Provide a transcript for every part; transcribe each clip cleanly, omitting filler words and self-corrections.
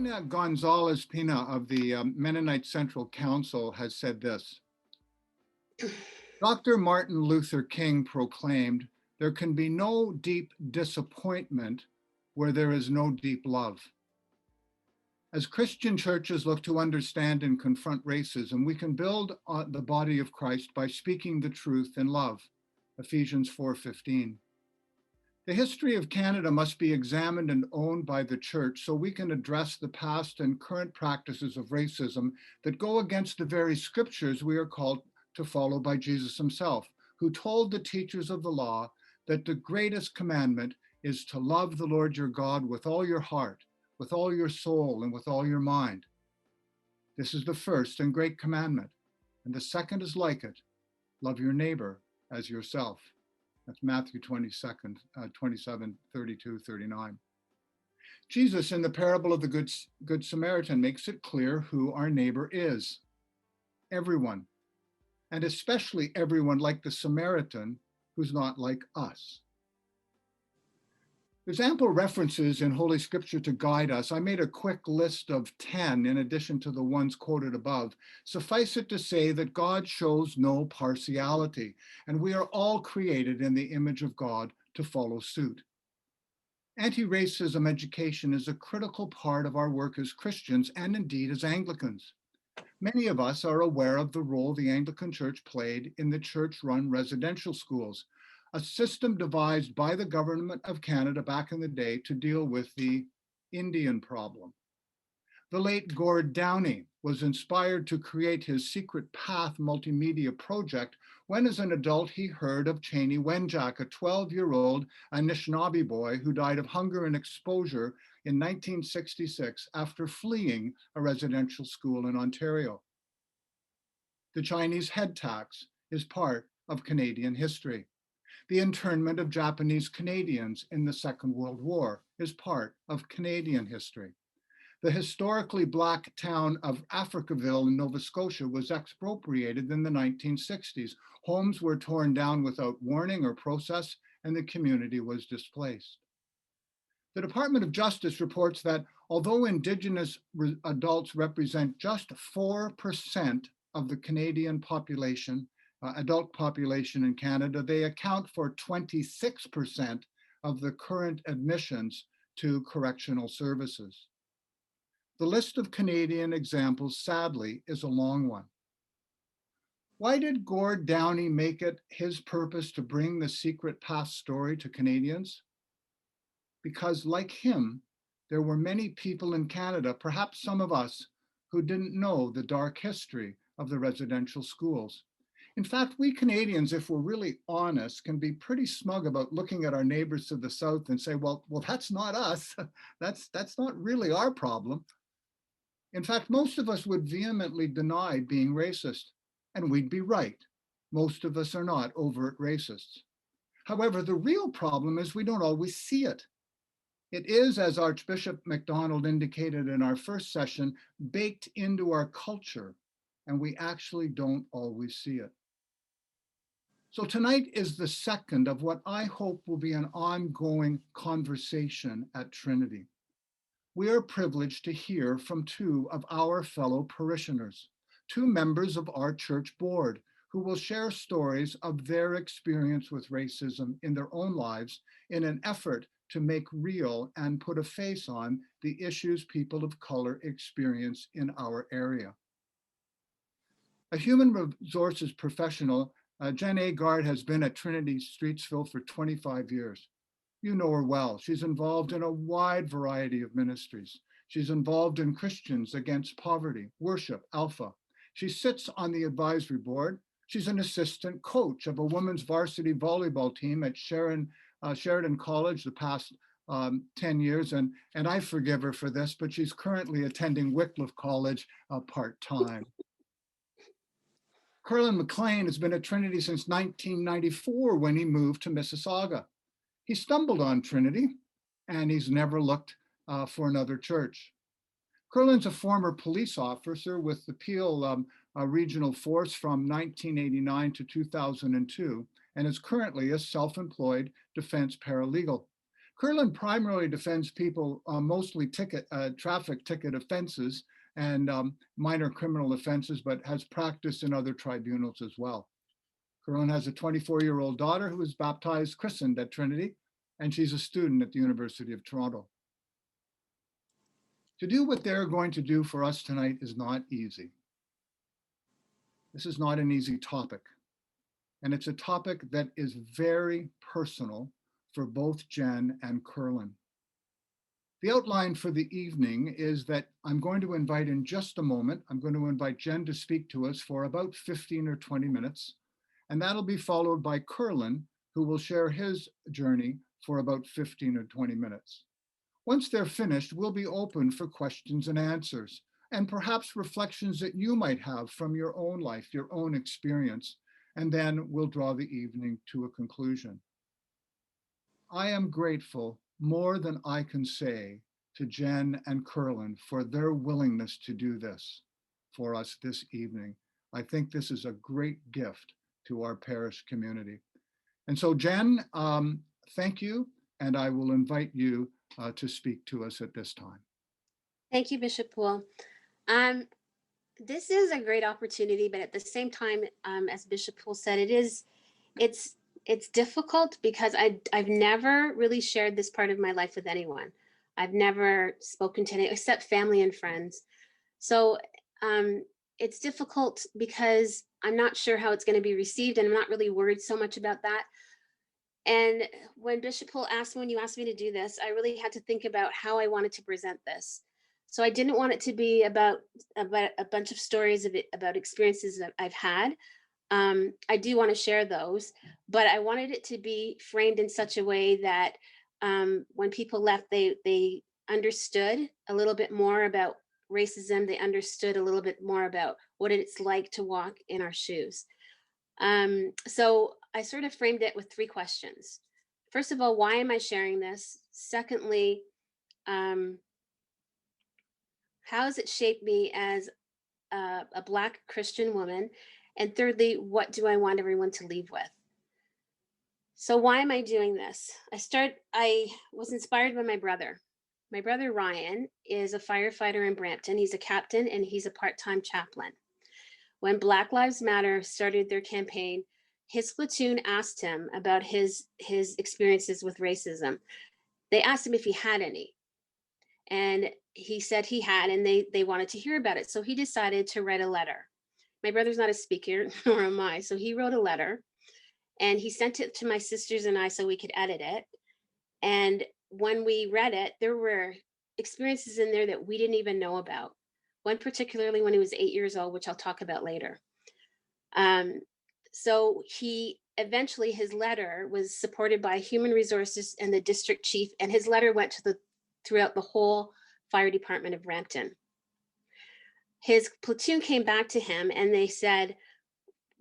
Elena Gonzalez Pina of the Mennonite Central Council has said this. Dr. Martin Luther King proclaimed, "There can be no deep disappointment where there is no deep love." As Christian churches look to understand and confront racism, we can build on the body of Christ by speaking the truth in love. Ephesians 4:15. The history of Canada must be examined and owned by the church so we can address the past and current practices of racism that go against the very scriptures we are called to follow by Jesus himself, who told the teachers of the law that the greatest commandment is to love the Lord your God with all your heart, with all your soul, and with all your mind. This is the first and great commandment, and the second is like it: love your neighbor as yourself. That's Matthew 27, 32, 39. Jesus, in the parable of the Good Samaritan, makes it clear who our neighbor is. Everyone, and especially everyone like the Samaritan who's not like us. There's ample references in Holy Scripture to guide us. I made a quick list of 10 in addition to the ones quoted above. Suffice it to say that God shows no partiality, and we are all created in the image of God to follow suit. Anti-racism education is a critical part of our work as Christians and indeed as Anglicans. Many of us are aware of the role the Anglican Church played in the church-run residential schools, a system devised by the government of Canada back in the day to deal with the Indian problem. The late Gord Downie was inspired to create his Secret Path multimedia project when, as an adult, he heard of Cheney Wenjack, a 12-year-old Anishinaabe boy who died of hunger and exposure in 1966 after fleeing a residential school in Ontario. The Chinese head tax is part of Canadian history. The internment of Japanese Canadians in the Second World War is part of Canadian history. The historically Black town of Africaville in Nova Scotia was expropriated in the 1960s. Homes were torn down without warning or process, and the community was displaced. The Department of Justice reports that although Indigenous adults represent just 4% of the Canadian population, adult population in Canada, they account for 26% of the current admissions to correctional services. The list of Canadian examples, sadly, is a long one. Why did Gord Downie make it his purpose to bring the Secret Path story to Canadians? Because, like him, there were many people in Canada, perhaps some of us, who didn't know the dark history of the residential schools. In fact, we Canadians, if we're really honest, can be pretty smug about looking at our neighbors to the south and say, well, that's not us. That's not really our problem. In fact, most of us would vehemently deny being racist, and we'd be right. Most of us are not overt racists. However, the real problem is we don't always see it. It is, as Archbishop MacDonald indicated in our first session, baked into our culture, and we actually don't always see it. So tonight is the second of what I hope will be an ongoing conversation at Trinity. We are privileged to hear from two of our fellow parishioners, two members of our church board, who will share stories of their experience with racism in their own lives in an effort to make real and put a face on the issues people of color experience in our area. A human resources professional, Jen Agard has been at Trinity Streetsville for 25 years. You know her well. She's involved in a wide variety of ministries. She's involved in Christians Against Poverty, Worship, Alpha. She sits on the advisory board. She's an assistant coach of a women's varsity volleyball team at Sheridan College the past 10 years. And I forgive her for this, but she's currently attending Wycliffe College part-time. Curlin McLean has been at Trinity since 1994 when he moved to Mississauga. He stumbled on Trinity and he's never looked for another church. Curlin's a former police officer with the Peel Regional Force from 1989 to 2002 and is currently a self-employed defense paralegal. Curlin primarily defends people, mostly traffic ticket offenses and minor criminal offenses, but has practiced in other tribunals as well. Curlin has a 24-year-old daughter who was baptized, christened at Trinity, and she's a student at the University of Toronto. To do what they're going to do for us tonight is not easy. This is not an easy topic, and it's a topic that is very personal for both Jen and Curlin. The outline for the evening is that I'm going to invite in just a moment, I'm going to invite Jen to speak to us for about 15 or 20 minutes, and that'll be followed by Curlin, who will share his journey for about 15 or 20 minutes. Once they're finished, we'll be open for questions and answers, and perhaps reflections that you might have from your own life, your own experience, and then we'll draw the evening to a conclusion. I am grateful more than I can say to Jen and Curlin for their willingness to do this for us this evening. I think this is a great gift to our parish community. And so Jen, thank you, and I will invite you to speak to us at this time. Thank you, Bishop Poole. This is a great opportunity, but at the same time, as Bishop Poole said, it's difficult because I've never really shared this part of my life with anyone. I've never spoken to anyone except family and friends. So it's difficult because I'm not sure how it's going to be received, and I'm not really worried so much about that. And when Bishop Poole when you asked me to do this, I really had to think about how I wanted to present this. So I didn't want it to be about a bunch of stories about experiences that I've had. I do want to share those, but I wanted it to be framed in such a way that when people left, they understood a little bit more about racism. They understood a little bit more about what it's like to walk in our shoes. So I sort of framed it with 3 questions. First of all, why am I sharing this? Secondly, how has it shaped me as a Black Christian woman? And thirdly, what do I want everyone to leave with? So why am I doing this? I was inspired by my brother. My brother Ryan is a firefighter in Brampton. He's a captain and he's a part-time chaplain. When Black Lives Matter started their campaign, his platoon asked him about his experiences with racism. They asked him if he had any. And he said he had, and they wanted to hear about it. So he decided to write a letter. My brother's not a speaker, nor am I. So he wrote a letter and he sent it to my sisters and I so we could edit it. And when we read it, there were experiences in there that we didn't even know about. One particularly when he was 8 years old, which I'll talk about later. So eventually his letter was supported by human resources and the district chief, and his letter went throughout the whole fire department of Brampton. His platoon came back to him and they said,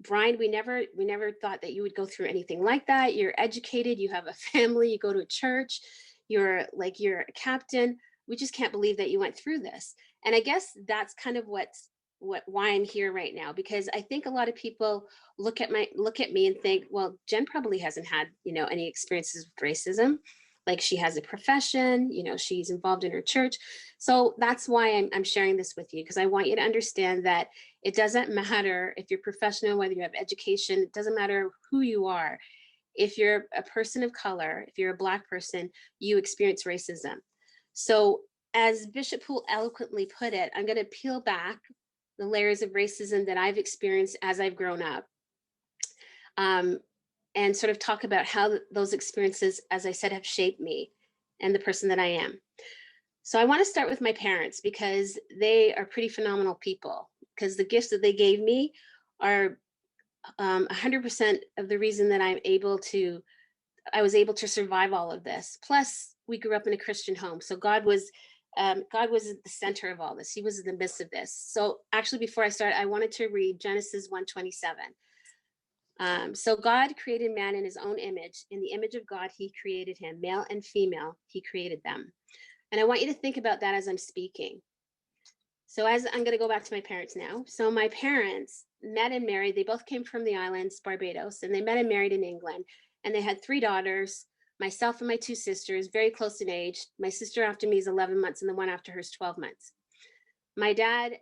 Brian, we never thought that you would go through anything like that. You're educated, you have a family, you go to a church, you're a captain. We just can't believe that you went through this. And I guess that's kind of why I'm here right now, because I think a lot of people look at me and think, well, Jen probably hasn't had, any experiences with racism. Like she has a profession, she's involved in her church. So that's why I'm sharing this with you, because I want you to understand that it doesn't matter if you're professional, whether you have education, it doesn't matter who you are. If you're a person of color, if you're a Black person, you experience racism. So as Bishop Poole eloquently put it, I'm going to peel back the layers of racism that I've experienced as I've grown up. And sort of talk about how those experiences, as I said, have shaped me and the person that I am. So I want to start with my parents because they are pretty phenomenal people, because the gifts that they gave me are 100% of the reason that I was able to survive all of this. Plus, we grew up in a Christian home. So God was at the center of all this. He was in the midst of this. So actually, before I start, I wanted to read Genesis 1:27. So God created man in his own image. In the image of God, he created him. Male and female, he created them. And I want you to think about that as I'm speaking. So as I'm going to go back to my parents now. So my parents met and married. They both came from the islands, Barbados, and they met and married in England. And they had 3 daughters. myself and my two sisters, very close in age. My sister after me is 11 months and the one after her is 12 months. My dad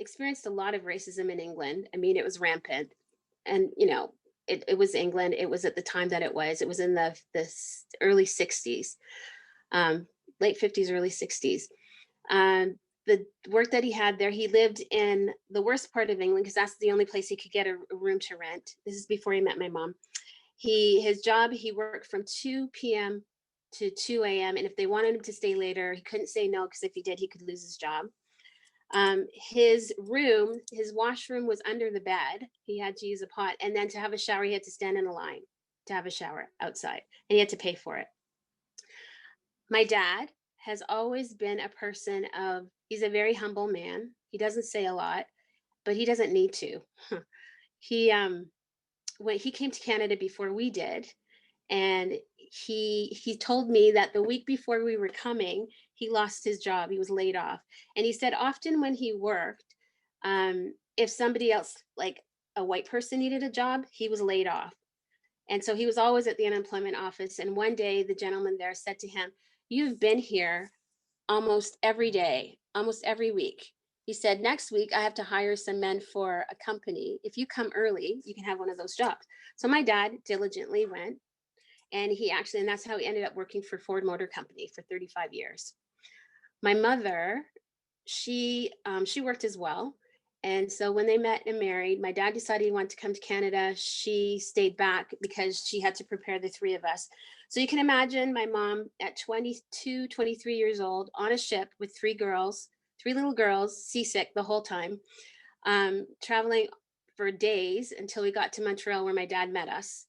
experienced a lot of racism in England. I mean, it was rampant. And, you know, it was England. It was at the time that it was in the early 60s, late 50s, early 60s. The work that he had there, he lived in the worst part of England because that's the only place he could get a room to rent. This is before he met my mom. His job, he worked from 2 p.m. to 2 a.m. And if they wanted him to stay later, he couldn't say no because if he did, he could lose his job. His room, his washroom was under the bed. He had to use a pot. And then to have a shower, he had to stand in a line to have a shower outside. And he had to pay for it. My dad has always been a person of, he's a very humble man. He doesn't say a lot, but he doesn't need to. He when he came to Canada before we did, and he told me that the week before we were coming, he lost his job. He was laid off. And he said often when he worked, if somebody else, like a white person needed a job, he was laid off. And so he was always at the unemployment office. And one day the gentleman there said to him, "You've been here almost every day, almost every week." He said, "Next week, I have to hire some men for a company. If you come early, you can have one of those jobs." So my dad diligently went, and and that's how he ended up working for Ford Motor Company for 35 years. My mother, she worked as well. And so when they met and married, my dad decided he wanted to come to Canada. She stayed back because she had to prepare the three of us. So you can imagine my mom at 22, 23 years old on a ship with three little girls, seasick the whole time, traveling for days until we got to Montreal where my dad met us.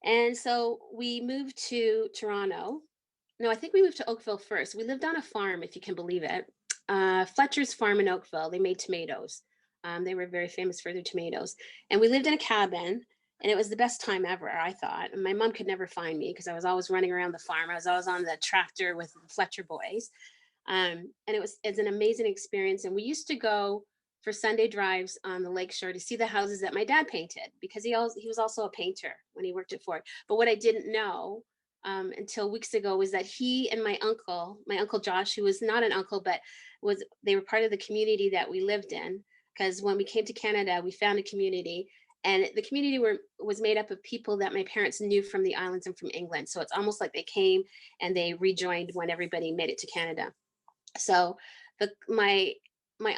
And so we moved to Toronto. No, I think we moved to Oakville first. We lived on a farm, if you can believe it. Fletcher's Farm in Oakville. They made tomatoes. They were very famous for their tomatoes. And we lived in a cabin, and it was the best time ever, I thought. And my mom could never find me because I was always running around the farm. I was always on the tractor with the Fletcher boys. And it's an amazing experience. And we used to go for Sunday drives on the lakeshore to see the houses that my dad painted because he was also a painter when he worked at Ford. But what I didn't know until weeks ago was that he and my uncle Josh, who was not an uncle, but they were part of the community that we lived in. Because when we came to Canada, we found a community, and the community was made up of people that my parents knew from the islands and from England. So it's almost like they came and they rejoined when everybody made it to Canada. So my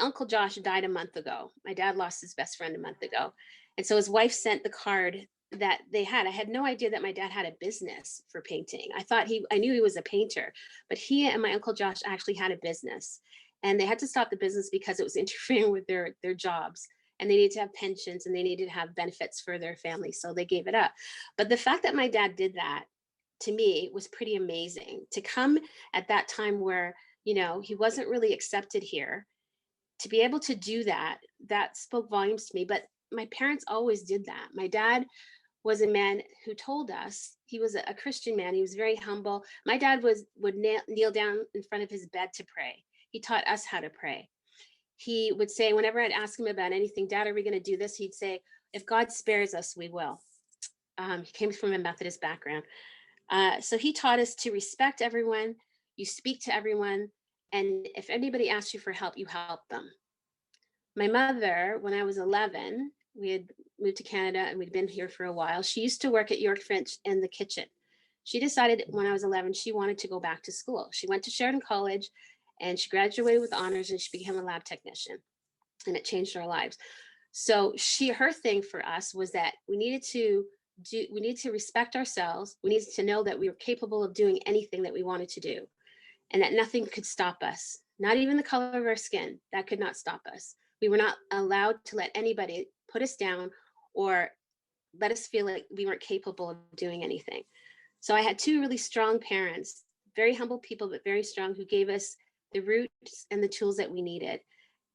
uncle Josh died a month ago. My dad lost his best friend a month ago. And so his wife sent the card that they had. I had no idea that my dad had a business for painting. I knew he was a painter, but he and my uncle Josh actually had a business, and they had to stop the business because it was interfering with their jobs, and they needed to have pensions and they needed to have benefits for their family. So they gave it up. But the fact that my dad did that, to me, was pretty amazing to come at that time where, he wasn't really accepted here. To be able to do that spoke volumes to me. But my parents always did that. My dad was a man who told us, he was a Christian man. He was very humble. My dad would kneel down in front of his bed to pray. He taught us how to pray. He would say, whenever I'd ask him about anything, "Dad, are we going to do this?" He'd say, "If God spares us, we will." He came from a Methodist background. So he taught us to respect everyone. You speak to everyone. And if anybody asks you for help, you help them. My mother, when I was 11, we had moved to Canada and we'd been here for a while. She used to work at York French in the kitchen. She decided when I was 11, she wanted to go back to school. She went to Sheridan College and she graduated with honors and she became a lab technician, and it changed our lives. So her thing for us was that we needed to respect ourselves. We needed to know that we were capable of doing anything that we wanted to do, and that nothing could stop us, not even the color of our skin. That could not stop us. We were not allowed to let anybody put us down or let us feel like we weren't capable of doing anything. So I had two really strong parents, very humble people, but very strong, who gave us the roots and the tools that we needed.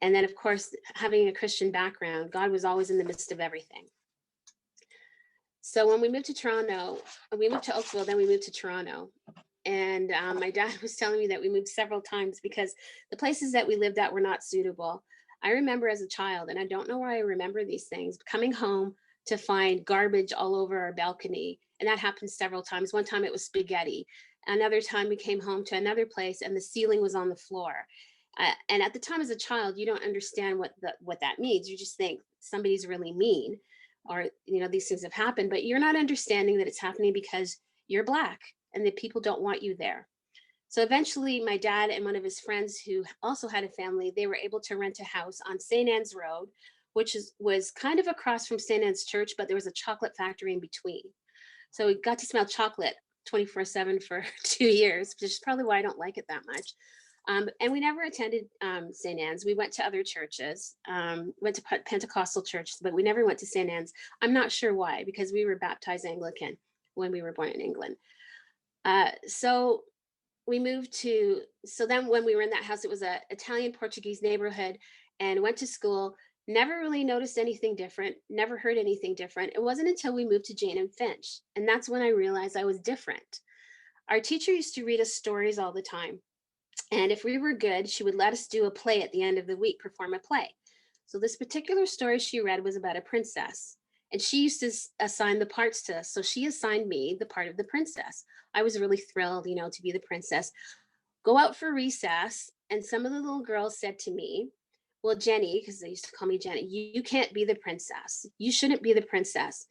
And then, of course, having a Christian background, God was always in the midst of everything. So when we moved to Toronto, we moved to Oakville, then we moved to Toronto. And my dad was telling me that we moved several times because the places that we lived at were not suitable. I remember as a child, and I don't know why I remember these things, coming home to find garbage all over our balcony And that happened several times. One time it was spaghetti. Another time we came home to another place and the ceiling was on the floor. And at the time as a child, you don't understand what that means. You just think somebody's really mean, or these things have happened, but you're not understanding that it's happening because you're Black and that people don't want you there. So eventually my dad and one of his friends who also had a family, they were able to rent a house on St. Anne's Road, which was kind of across from St. Anne's Church, but there was a chocolate factory in between. So we got to smell chocolate 24/7 for 2 years, which is probably why I don't like it that much. And we never attended St. Anne's. We went to other churches, went to Pentecostal churches, but we never went to St. Anne's. I'm not sure why, because we were baptized Anglican when we were born in England. So we moved to, so then when we were in that house, it was a Italian Portuguese neighborhood, and went to school, never really noticed anything different, never heard anything different. It wasn't until we moved to Jane and Finch. And that's when I realized I was different. Our teacher used to read us stories all the time. And if we were good, she would let us do a play at the end of the week, perform a play. So this particular story she read was about a princess. And she used to assign the parts to us. So she assigned me the part of the princess. I was really thrilled, to be the princess. Go out for recess. And some of the little girls said to me, well, Jenny, because they used to call me Jenny, you can't be the princess. You shouldn't be the princess.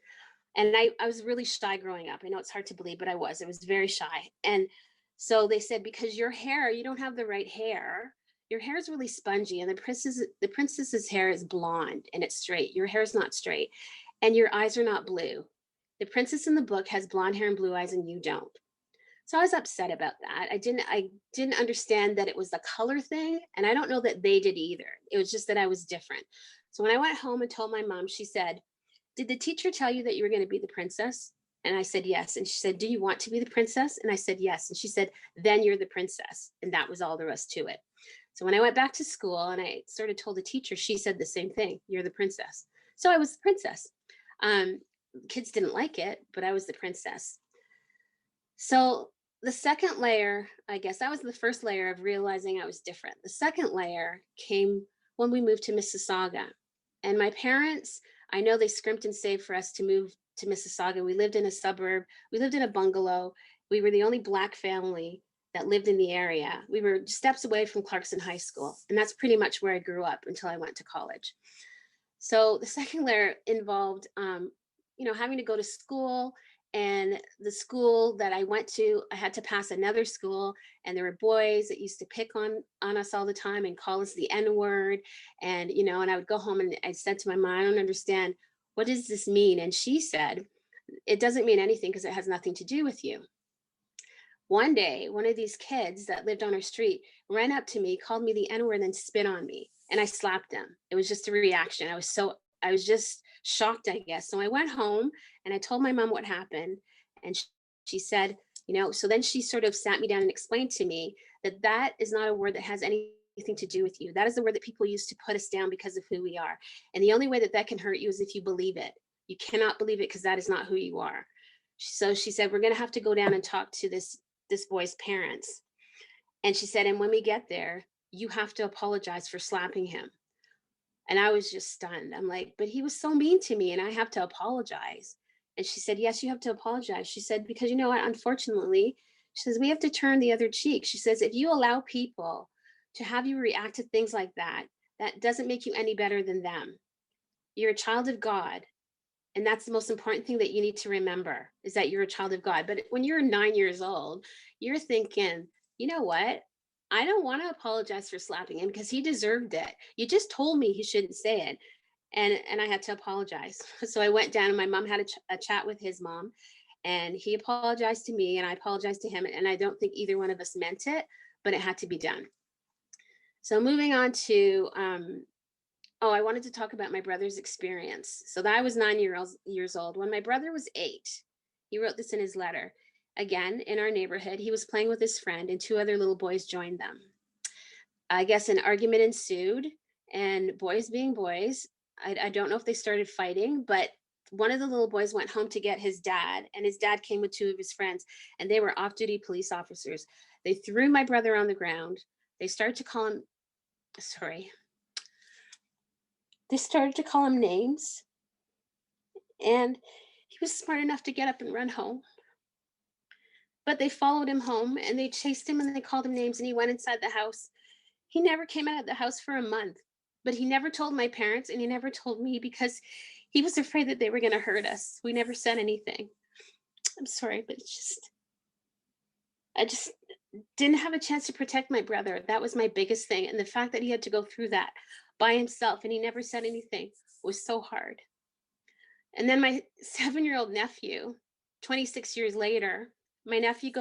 And I was really shy growing up. I know it's hard to believe, but I was very shy. And so they said, because your hair, you don't have the right hair. Your hair is really spongy, and the princess's hair is blonde and it's straight. Your hair is not straight, and your eyes are not blue. The princess in the book has blonde hair and blue eyes, and you don't. So I was upset about that. I didn't understand that it was the color thing, and I don't know that they did either. It was just that I was different. So when I went home and told my mom, she said, "Did the teacher tell you that you were going to be the princess?" And I said, "Yes." And she said, "Do you want to be the princess?" And I said, "Yes." And she said, "Then you're the princess." And that was all there was to it. So when I went back to school and I sort of told the teacher, she said the same thing: "You're the princess." So I was the princess. Kids didn't like it, but I was the princess. So the second layer, I guess that was the first layer of realizing I was different. The second layer came when we moved to Mississauga. And my parents, I know they scrimped and saved for us to move to Mississauga. We lived in a suburb. We lived in a bungalow. We were the only Black family that lived in the area. We were steps away from Clarkson High School. And that's pretty much where I grew up until I went to college. So the second layer involved, having to go to school. And the school that I went to, I had to pass another school, and there were boys that used to pick on us all the time and call us the N-word. And, and I would go home and I said to my mom, "I don't understand. What does this mean?" And she said, "It doesn't mean anything because it has nothing to do with you." One day, one of these kids that lived on our street ran up to me, called me the N-word, and then spit on me. And I slapped him. It was just a reaction. I was just shocked, I guess. So I went home and I told my mom what happened. And she said, so then she sort of sat me down and explained to me that that is not a word that has anything to do with you. That is the word that people use to put us down because of who we are. And the only way that that can hurt you is if you believe it. You cannot believe it because that is not who you are. So she said, "We're going to have to go down and talk to this boy's parents." And she said, "And when we get there, you have to apologize for slapping him." And I was just stunned. I'm like, "But he was so mean to me and I have to apologize." And she said, "Yes, you have to apologize." She said, "Because you know what, unfortunately," she says, "we have to turn the other cheek." She says, "If you allow people to have you react to things like that, that doesn't make you any better than them. You're a child of God. And that's the most important thing that you need to remember, is that you're a child of God." But when you're 9 years old, you're thinking, "You know what? I don't want to apologize for slapping him because he deserved it. You just told me he shouldn't say it." And I had to apologize. So I went down and my mom had a chat with his mom, and he apologized to me and I apologized to him. And I don't think either one of us meant it, but it had to be done. So moving on to, I wanted to talk about my brother's experience. So that I was 9 years old. When my brother was 8, he wrote this in his letter. Again, in our neighborhood, he was playing with his friend and 2 other little boys joined them. I guess an argument ensued, and boys being boys, I don't know if they started fighting, but one of the little boys went home to get his dad, and his dad came with 2 of his friends, and they were off-duty police officers. They threw my brother on the ground. They started to call him, they started to call him names, and He was smart enough to get up and run home. But they followed him home and they chased him and they called him names and he went inside the house. He never came out of the house for a month, but he never told my parents and he never told me because he was afraid that they were going to hurt us. We never said anything. I'm sorry, but I just didn't have a chance to protect my brother. That was my biggest thing. And the fact that he had to go through that by himself and he never said anything was so hard. And then my 7-year-old nephew, 26 years later, my nephew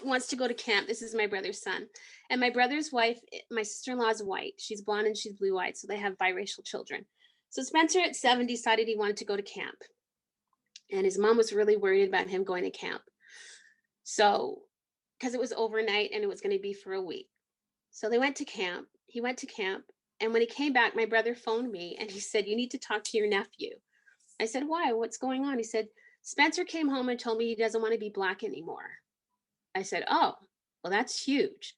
wants to go to camp. This is my brother's son. And my brother's wife, my sister-in-law is white. She's blonde and she's blue-eyed. So they have biracial children. So Spencer at 7 decided he wanted to go to camp. And his mom was really worried about him going to camp. So, because it was overnight and it was going to be for a week. So they went to camp. He went to camp. And when he came back, my brother phoned me and he said, "You need to talk to your nephew." I said, "Why? What's going on?" He said, "Spencer came home and told me he doesn't want to be Black anymore." I said, "Oh, well, that's huge."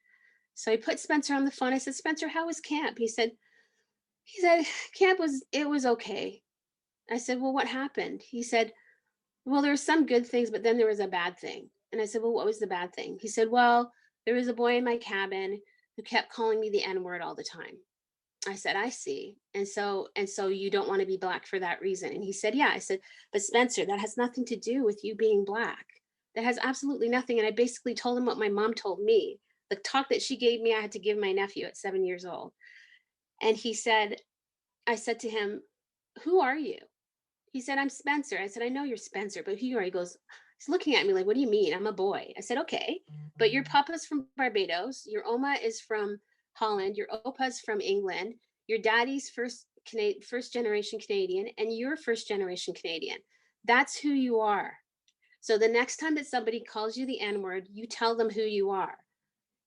So I put Spencer on the phone. I said, "Spencer, how was camp?" He said, "Camp was okay." I said, "Well, what happened?" He said, "Well, there were some good things, but then there was a bad thing." And I said, "Well, what was the bad thing?" He said, "Well, there was a boy in my cabin who kept calling me the N-word all the time." I said, "I see. And so you don't want to be Black for that reason." And he said, "Yeah." I said, "But Spencer, that has nothing to do with you being Black. That has absolutely nothing." And I basically told him what my mom told me. The talk that she gave me, I had to give my nephew at 7 years old. And I said to him, "Who are you?" He said, "I'm Spencer." I said, "I know you're Spencer, but who are you?" He goes, he's looking at me like, "What do you mean? I'm a boy." I said, "Okay, but your papa's from Barbados, your oma is from Holland, your opa's from England, your daddy's first generation Canadian, and you're first generation Canadian. That's who you are. So the next time that somebody calls you the N-word, you tell them who you are."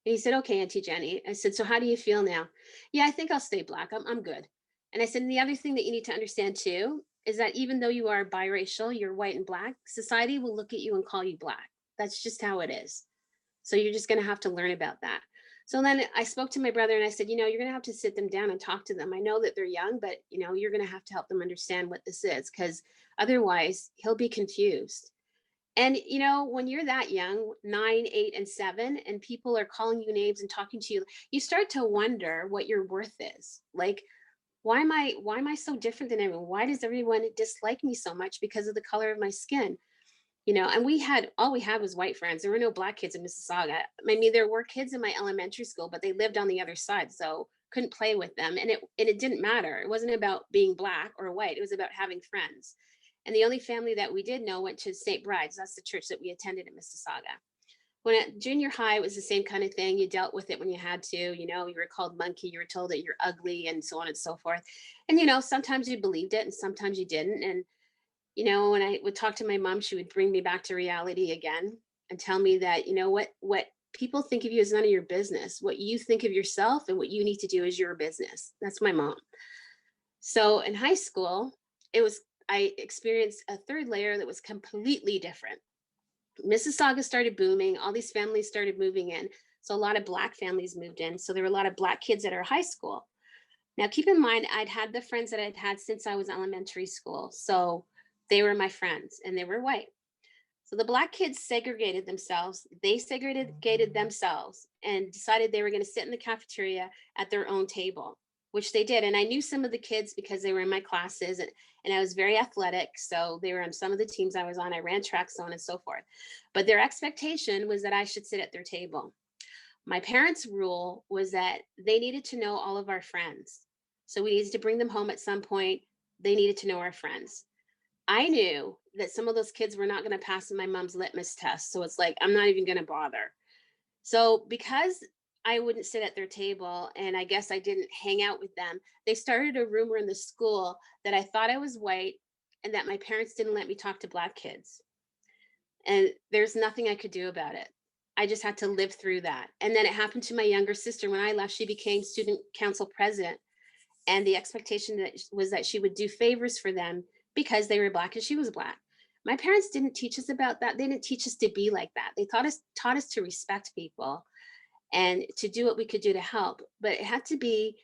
And he said, "Okay, Auntie Jenny." I said, "So how do you feel now?" "Yeah, I think I'll stay Black. I'm good." And I said, "And the other thing that you need to understand too is that even though you are biracial, you're white and Black, society will look at you and call you Black. That's just how it is. So you're just going to have to learn about that." So then I spoke to my brother and I said, "You're going to have to sit them down and talk to them. I know that they're young, but you're going to have to help them understand what this is because otherwise he'll be confused." And when you're that young, 9, 8, and 7, and people are calling you names and talking to you, you start to wonder what your worth is. Like, why am I so different than everyone? Why does everyone dislike me so much because of the color of my skin? And all we had was white friends. There were no Black kids in Mississauga. I mean, there were kids in my elementary school, but they lived on the other side, so couldn't play with them. And it didn't matter. It wasn't about being Black or white. It was about having friends. And the only family that we did know went to St. Bride's. That's the church that we attended in Mississauga. When at junior high, it was the same kind of thing. You dealt with it when you had to. You were called monkey. You were told that you're ugly, and so on and so forth. And sometimes you believed it, and sometimes you didn't. And when I would talk to my mom, she would bring me back to reality again and tell me that what people think of you is none of your business. What you think of yourself and what you need to do is your business. That's my mom. So in high school, I experienced a third layer that was completely different. Mississauga started booming. All these families started moving in. So a lot of Black families moved in. So there were a lot of Black kids at our high school. Now, keep in mind, I'd had the friends that I'd had since I was elementary school. So they were my friends and they were white. So the Black kids segregated themselves. They segregated themselves and decided they were going to sit in the cafeteria at their own table, which they did. And I knew some of the kids because they were in my classes and I was very athletic. So they were on some of the teams I was on. I ran track, so on and so forth. But their expectation was that I should sit at their table. My parents' rule was that they needed to know all of our friends. So we needed to bring them home at some point. They needed to know our friends. I knew that some of those kids were not going to pass my mom's litmus test. So it's like, I'm not even going to bother. So because I wouldn't sit at their table and I guess I didn't hang out with them, they started a rumor in the school that I thought I was white and that my parents didn't let me talk to Black kids. And there's nothing I could do about it. I just had to live through that. And then it happened to my younger sister. When I left, she became student council president. And the expectation was that she would do favors for them because they were Black and she was Black. My parents didn't teach us about that. They didn't teach us to be like that. They taught us to respect people and to do what we could do to help. But it had to be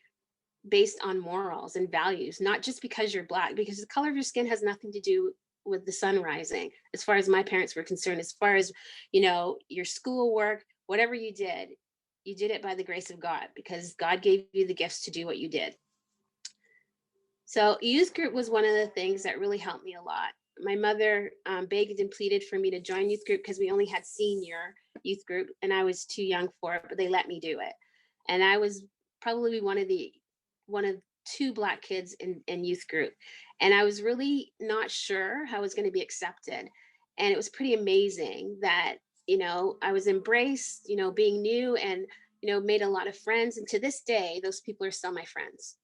based on morals and values, not just because you're Black, because the color of your skin has nothing to do with the sun rising, as far as my parents were concerned. As far as, your schoolwork, whatever you did it by the grace of God, because God gave you the gifts to do what you did. So youth group was one of the things that really helped me a lot. My mother begged and pleaded for me to join youth group because we only had senior youth group and I was too young for it, but they let me do it. And I was probably one of two Black kids in youth group. And I was really not sure how I was going to be accepted. And it was pretty amazing that, I was embraced, being new and, made a lot of friends. And to this day, those people are still my friends.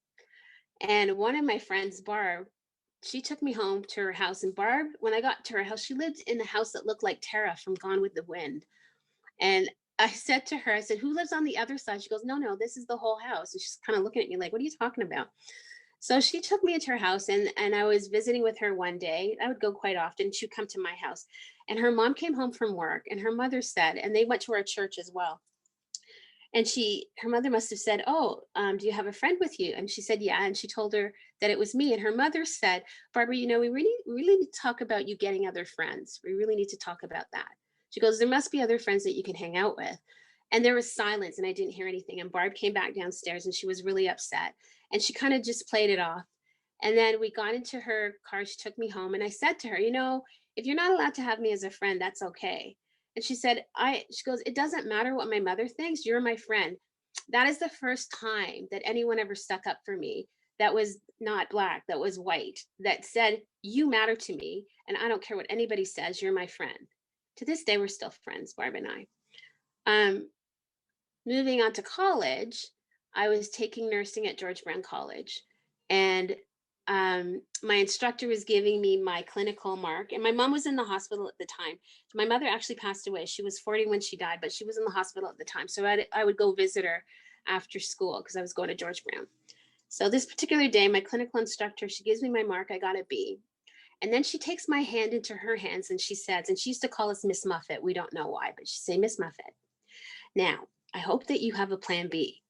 And one of my friends, Barb, she took me home to her house. And Barb, when I got to her house, she lived in a house that looked like Tara from Gone with the Wind. And I said to her, I said, who lives on the other side? She goes, no, this is the whole house. And she's kind of looking at me like, what are you talking about? So she took me into her house and I was visiting with her one day. I would go quite often. She'd come to my house. And her mom came home from work and her mother said, and they went to our church as well. And her mother must have said, oh, do you have a friend with you? And she said, yeah. And she told her that it was me. And her mother said, Barbara, we really need to talk about you getting other friends. We really need to talk about that. She goes, there must be other friends that you can hang out with. And there was silence and I didn't hear anything. And Barb came back downstairs and she was really upset. And she kind of just played it off. And then we got into her car. She took me home. And I said to her, if you're not allowed to have me as a friend, that's okay. And she said, she goes, it doesn't matter what my mother thinks, you're my friend. That is the first time that anyone ever stuck up for me that was not Black, that was white, that said, you matter to me. And I don't care what anybody says, you're my friend. To this day, we're still friends, Barb and I. Moving on to college, I was taking nursing at George Brown College. And my instructor was giving me my clinical mark, and my mom was in the hospital at the time. My mother actually passed away. She was 40 when she died, but she was in the hospital at the time. So I would go visit her after school because I was going to George Brown. So this particular day, my clinical instructor, she gives me my mark. I got a B. And then she takes my hand into her hands and she says, and she used to call us Miss Muffet. We don't know why, but she'd say, Miss Muffet, now, I hope that you have a plan B.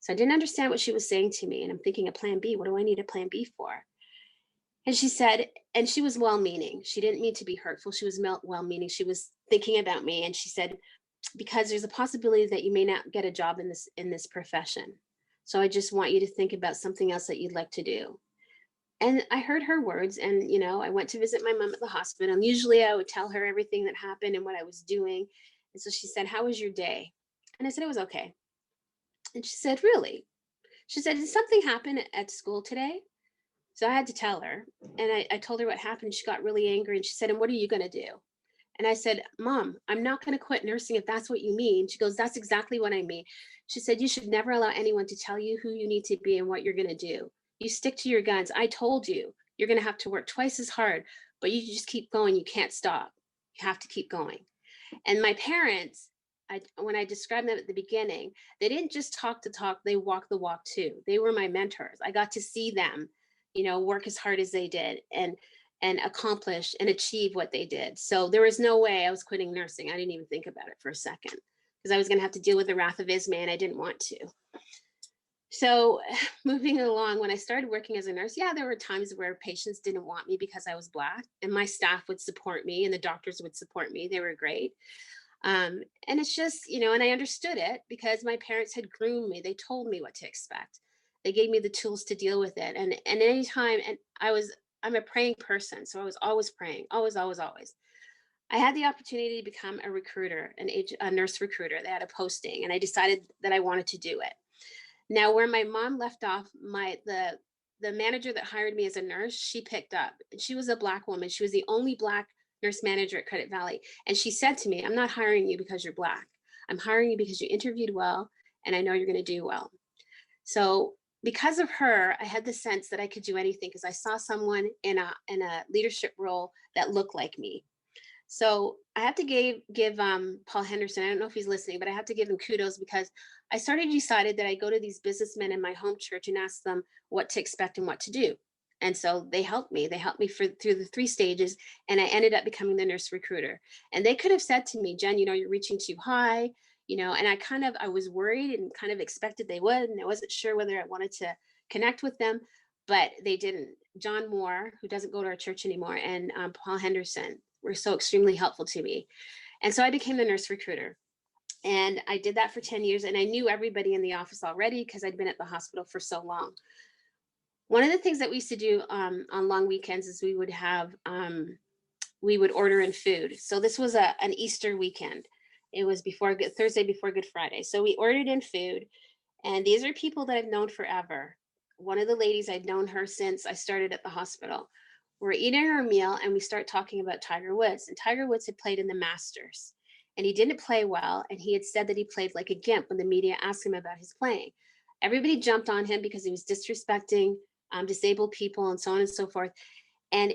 So I didn't understand what she was saying to me. And I'm thinking, a plan B, what do I need a plan B for? And she said, and she was well-meaning. She didn't mean to be hurtful. She was well-meaning. She was thinking about me. And she said, because there's a possibility that you may not get a job in this profession. So I just want you to think about something else that you'd like to do. And I heard her words and, I went to visit my mom at the hospital. And usually I would tell her everything that happened and what I was doing. And so she said, how was your day? And I said, it was okay. And she said, really? She said, did something happen at school today? So I had to tell her. And I told her what happened. She got really angry. And she said, and what are you going to do? And I said, Mom, I'm not going to quit nursing if that's what you mean. She goes, that's exactly what I mean. She said, you should never allow anyone to tell you who you need to be and what you're going to do. You stick to your guns. I told you, you're going to have to work twice as hard, but you just keep going. You can't stop. You have to keep going. And my parents, when I described them at the beginning, they didn't just talk the talk, they walked the walk too. They were my mentors. I got to see them, work as hard as they did and accomplish and achieve what they did. So there was no way I was quitting nursing. I didn't even think about it for a second because I was going to have to deal with the wrath of Isma and I didn't want to. So moving along, when I started working as a nurse, there were times where patients didn't want me because I was Black, and my staff would support me and the doctors would support me. They were great. And it's just, and I understood it because my parents had groomed me. They told me what to expect. They gave me the tools to deal with it. And anytime, and I'm a praying person. So I was always praying, always, always, always. I had the opportunity to become a recruiter, a nurse recruiter. They had a posting and I decided that I wanted to do it. Now, where my mom left off, the manager that hired me as a nurse, she picked up. She was a Black woman. She was the only Black nurse manager at Credit Valley. And she said to me, I'm not hiring you because you're Black. I'm hiring you because you interviewed well, and I know you're going to do well. So because of her, I had the sense that I could do anything because I saw someone in a leadership role that looked like me. So I have to give Paul Henderson, I don't know if he's listening, but I have to give him kudos because I decided that I go to these businessmen in my home church and ask them what to expect and what to do. And so they helped me. They helped me through the 3 stages, and I ended up becoming the nurse recruiter. And they could have said to me, Jen, you're reaching too high, and I was worried and kind of expected they would, and I wasn't sure whether I wanted to connect with them. but they didn't. John Moore, who doesn't go to our church anymore, and Paul Henderson were so extremely helpful to me. And so I became the nurse recruiter. And I did that for 10 years. And I knew everybody in the office already because I'd been at the hospital for so long. One of the things that we used to do on long weekends is we would order in food. So this was an Easter weekend. It was Thursday before Good Friday. So we ordered in food. And these are people that I've known forever. One of the ladies, I'd known her since I started at the hospital. We're eating our meal and we start talking about Tiger Woods. And Tiger Woods had played in the Masters. And he didn't play well. And he had said that he played like a gimp when the media asked him about his playing. Everybody jumped on him because he was disrespecting disabled people and so on and so forth. And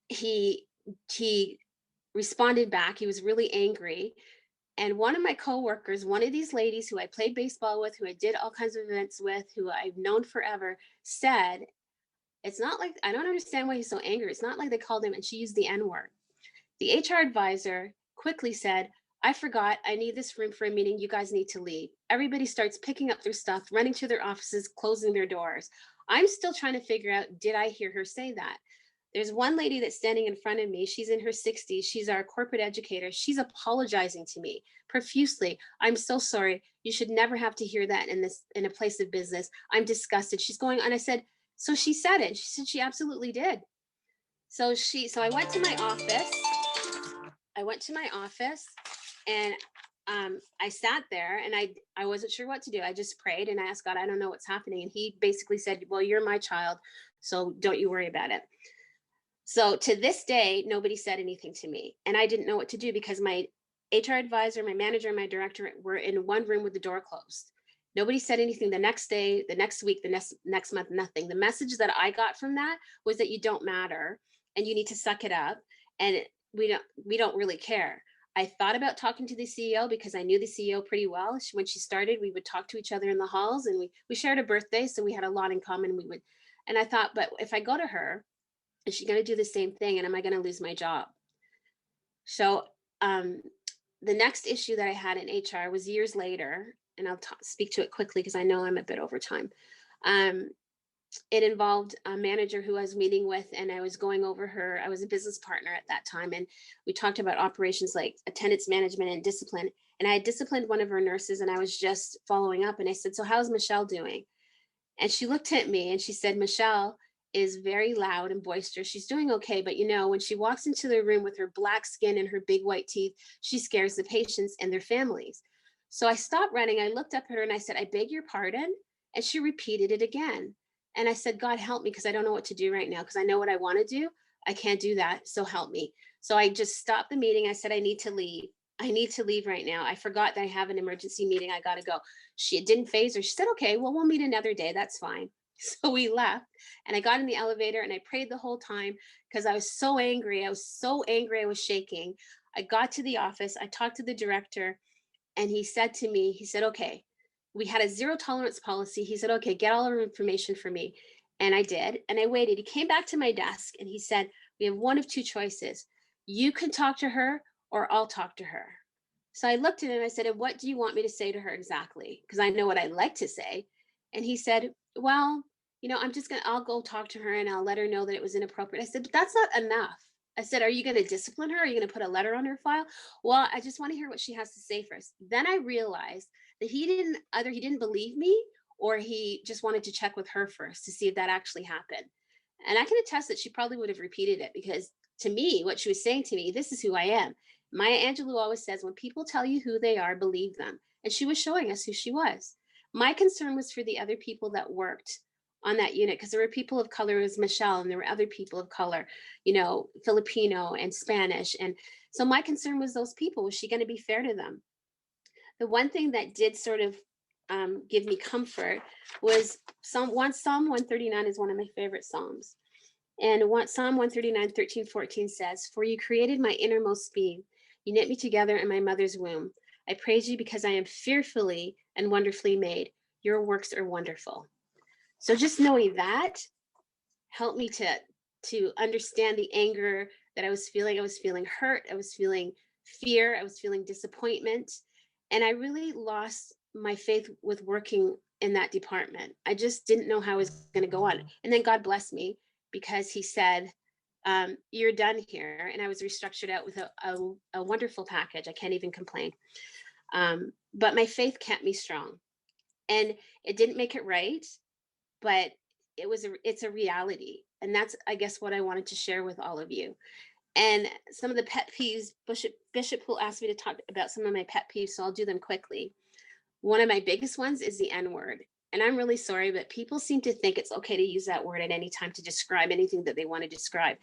he responded back. He was really angry. And one of my coworkers, one of these ladies who I played baseball with, who I did all kinds of events with, who I've known forever, said, it's not like, I don't understand why he's so angry. It's not like they called him, and she used the N-word. The HR advisor quickly said, I forgot, I need this room for a meeting. You guys need to leave. Everybody starts picking up their stuff, running to their offices, closing their doors. I'm still trying to figure out, did I hear her say that? There's one lady that's standing in front of me. She's in her 60s. She's our corporate educator. She's apologizing to me profusely. I'm so sorry. You should never have to hear that in a place of business. I'm disgusted. She's going on. I said, so she said it. She said she absolutely did. So I went to my office. And I sat there and I wasn't sure what to do. I just prayed and I asked God, I don't know what's happening. And he basically said, well, you're my child, so don't you worry about it. So to this day, nobody said anything to me. And I didn't know what to do because my HR advisor, my manager, and my director were in one room with the door closed. Nobody said anything the next day, the next week, the next month, nothing. The message that I got from that was that you don't matter and you need to suck it up. And we don't really care. I thought about talking to the CEO because I knew the CEO pretty well. When she started, we would talk to each other in the halls, and we shared a birthday, so we had a lot in common. And I thought, but if I go to her, is she going to do the same thing? And am I going to lose my job? So the next issue that I had in HR was years later, and I'll speak to it quickly because I know I'm a bit over time. It involved a manager who I was meeting with, and I was going over her. I was a business partner at that time, and we talked about operations like attendance management and discipline. And I had disciplined one of her nurses, and I was just following up. And I said, so how's Michelle doing? And she looked at me and she said, Michelle is very loud and boisterous. She's doing okay, but when she walks into the room with her black skin and her big white teeth, she scares the patients and their families. So I stopped running. I looked up at her and I said, I beg your pardon. And she repeated it again. And I said, God, help me, because I don't know what to do right now, because I know what I want to do. I can't do that. So help me. So I just stopped the meeting. I said, I need to leave. I need to leave right now. I forgot that I have an emergency meeting. I got to go. It didn't faze her. She said, okay, well, we'll meet another day. That's fine. So we left, and I got in the elevator and I prayed the whole time because I was so angry. I was shaking. I got to the office. I talked to the director, and he said to me, okay, we had a zero tolerance policy. He said, okay, get all our information for me. And I did. And I waited. He came back to my desk and he said, we have one of two choices. You can talk to her or I'll talk to her. So I looked at him and I said, what do you want me to say to her exactly? Because I know what I'd like to say. And he said, well, I'll go talk to her and I'll let her know that it was inappropriate. I said, but that's not enough. I said, are you going to discipline her? Are you going to put a letter on her file? Well, I just want to hear what she has to say first. Then I realized that he didn't believe me, or he just wanted to check with her first to see if that actually happened. And I can attest that she probably would have repeated it, because to me, what she was saying to me, this is who I am. Maya Angelou always says, when people tell you who they are, believe them. And she was showing us who she was. My concern was for the other people that worked on that unit, because there were people of color. It was Michelle, and there were other people of color, Filipino and Spanish. And so my concern was those people. Was she going to be fair to them? The one thing that did sort of give me comfort was Psalm 139 is one of my favorite Psalms. And Psalm 139, 13, 14 says, for you created my innermost being. You knit me together in my mother's womb. I praise you because I am fearfully and wonderfully made. Your works are wonderful. So just knowing that helped me to understand the anger that I was feeling. I was feeling hurt. I was feeling fear. I was feeling disappointment. And I really lost my faith with working in that department. I just didn't know how I was going to go on. And then God blessed me because he said, you're done here. And I was restructured out with a wonderful package. I can't even complain. But my faith kept me strong, and it didn't make it right, but it's a reality. And that's, I guess, what I wanted to share with all of you. And some of the pet peeves, Bishop will ask me to talk about some of my pet peeves, so I'll do them quickly. One of my biggest ones is the N word. And I'm really sorry, but people seem to think it's okay to use that word at any time to describe anything that they want to describe.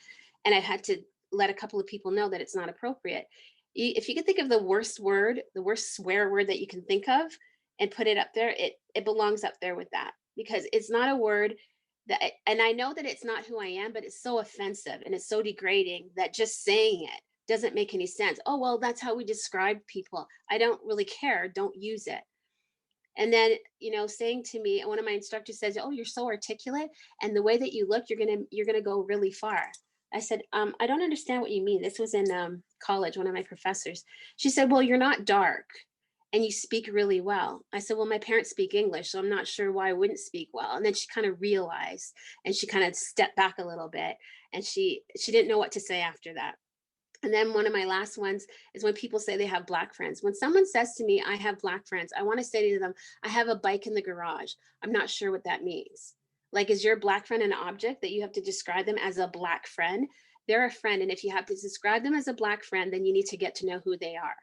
And I've had to let a couple of people know that it's not appropriate. If you can think of the worst word, the worst swear word that you can think of and put it up there, it belongs up there with that, because it's not a word that, and I know that it's not who I am, but it's so offensive and it's so degrading that just saying it doesn't make any sense. Oh, well, that's how we describe people. I don't really care. Don't use it. And then, saying to me, one of my instructors says, "Oh, you're so articulate, and the way that you look, you're gonna go really far." I said, "I don't understand what you mean." This was in college, one of my professors. She said, "Well, you're not dark and you speak really well." I said, "Well, my parents speak English, so I'm not sure why I wouldn't speak well." And then she kind of realized, and she kind of stepped back a little bit, and she didn't know what to say after that. And then one of my last ones is when people say they have Black friends. When someone says to me, "I have Black friends," I want to say to them, "I have a bike in the garage." I'm not sure what that means. Like, is your Black friend an object that you have to describe them as a Black friend? They're a friend. And if you have to describe them as a Black friend, then you need to get to know who they are.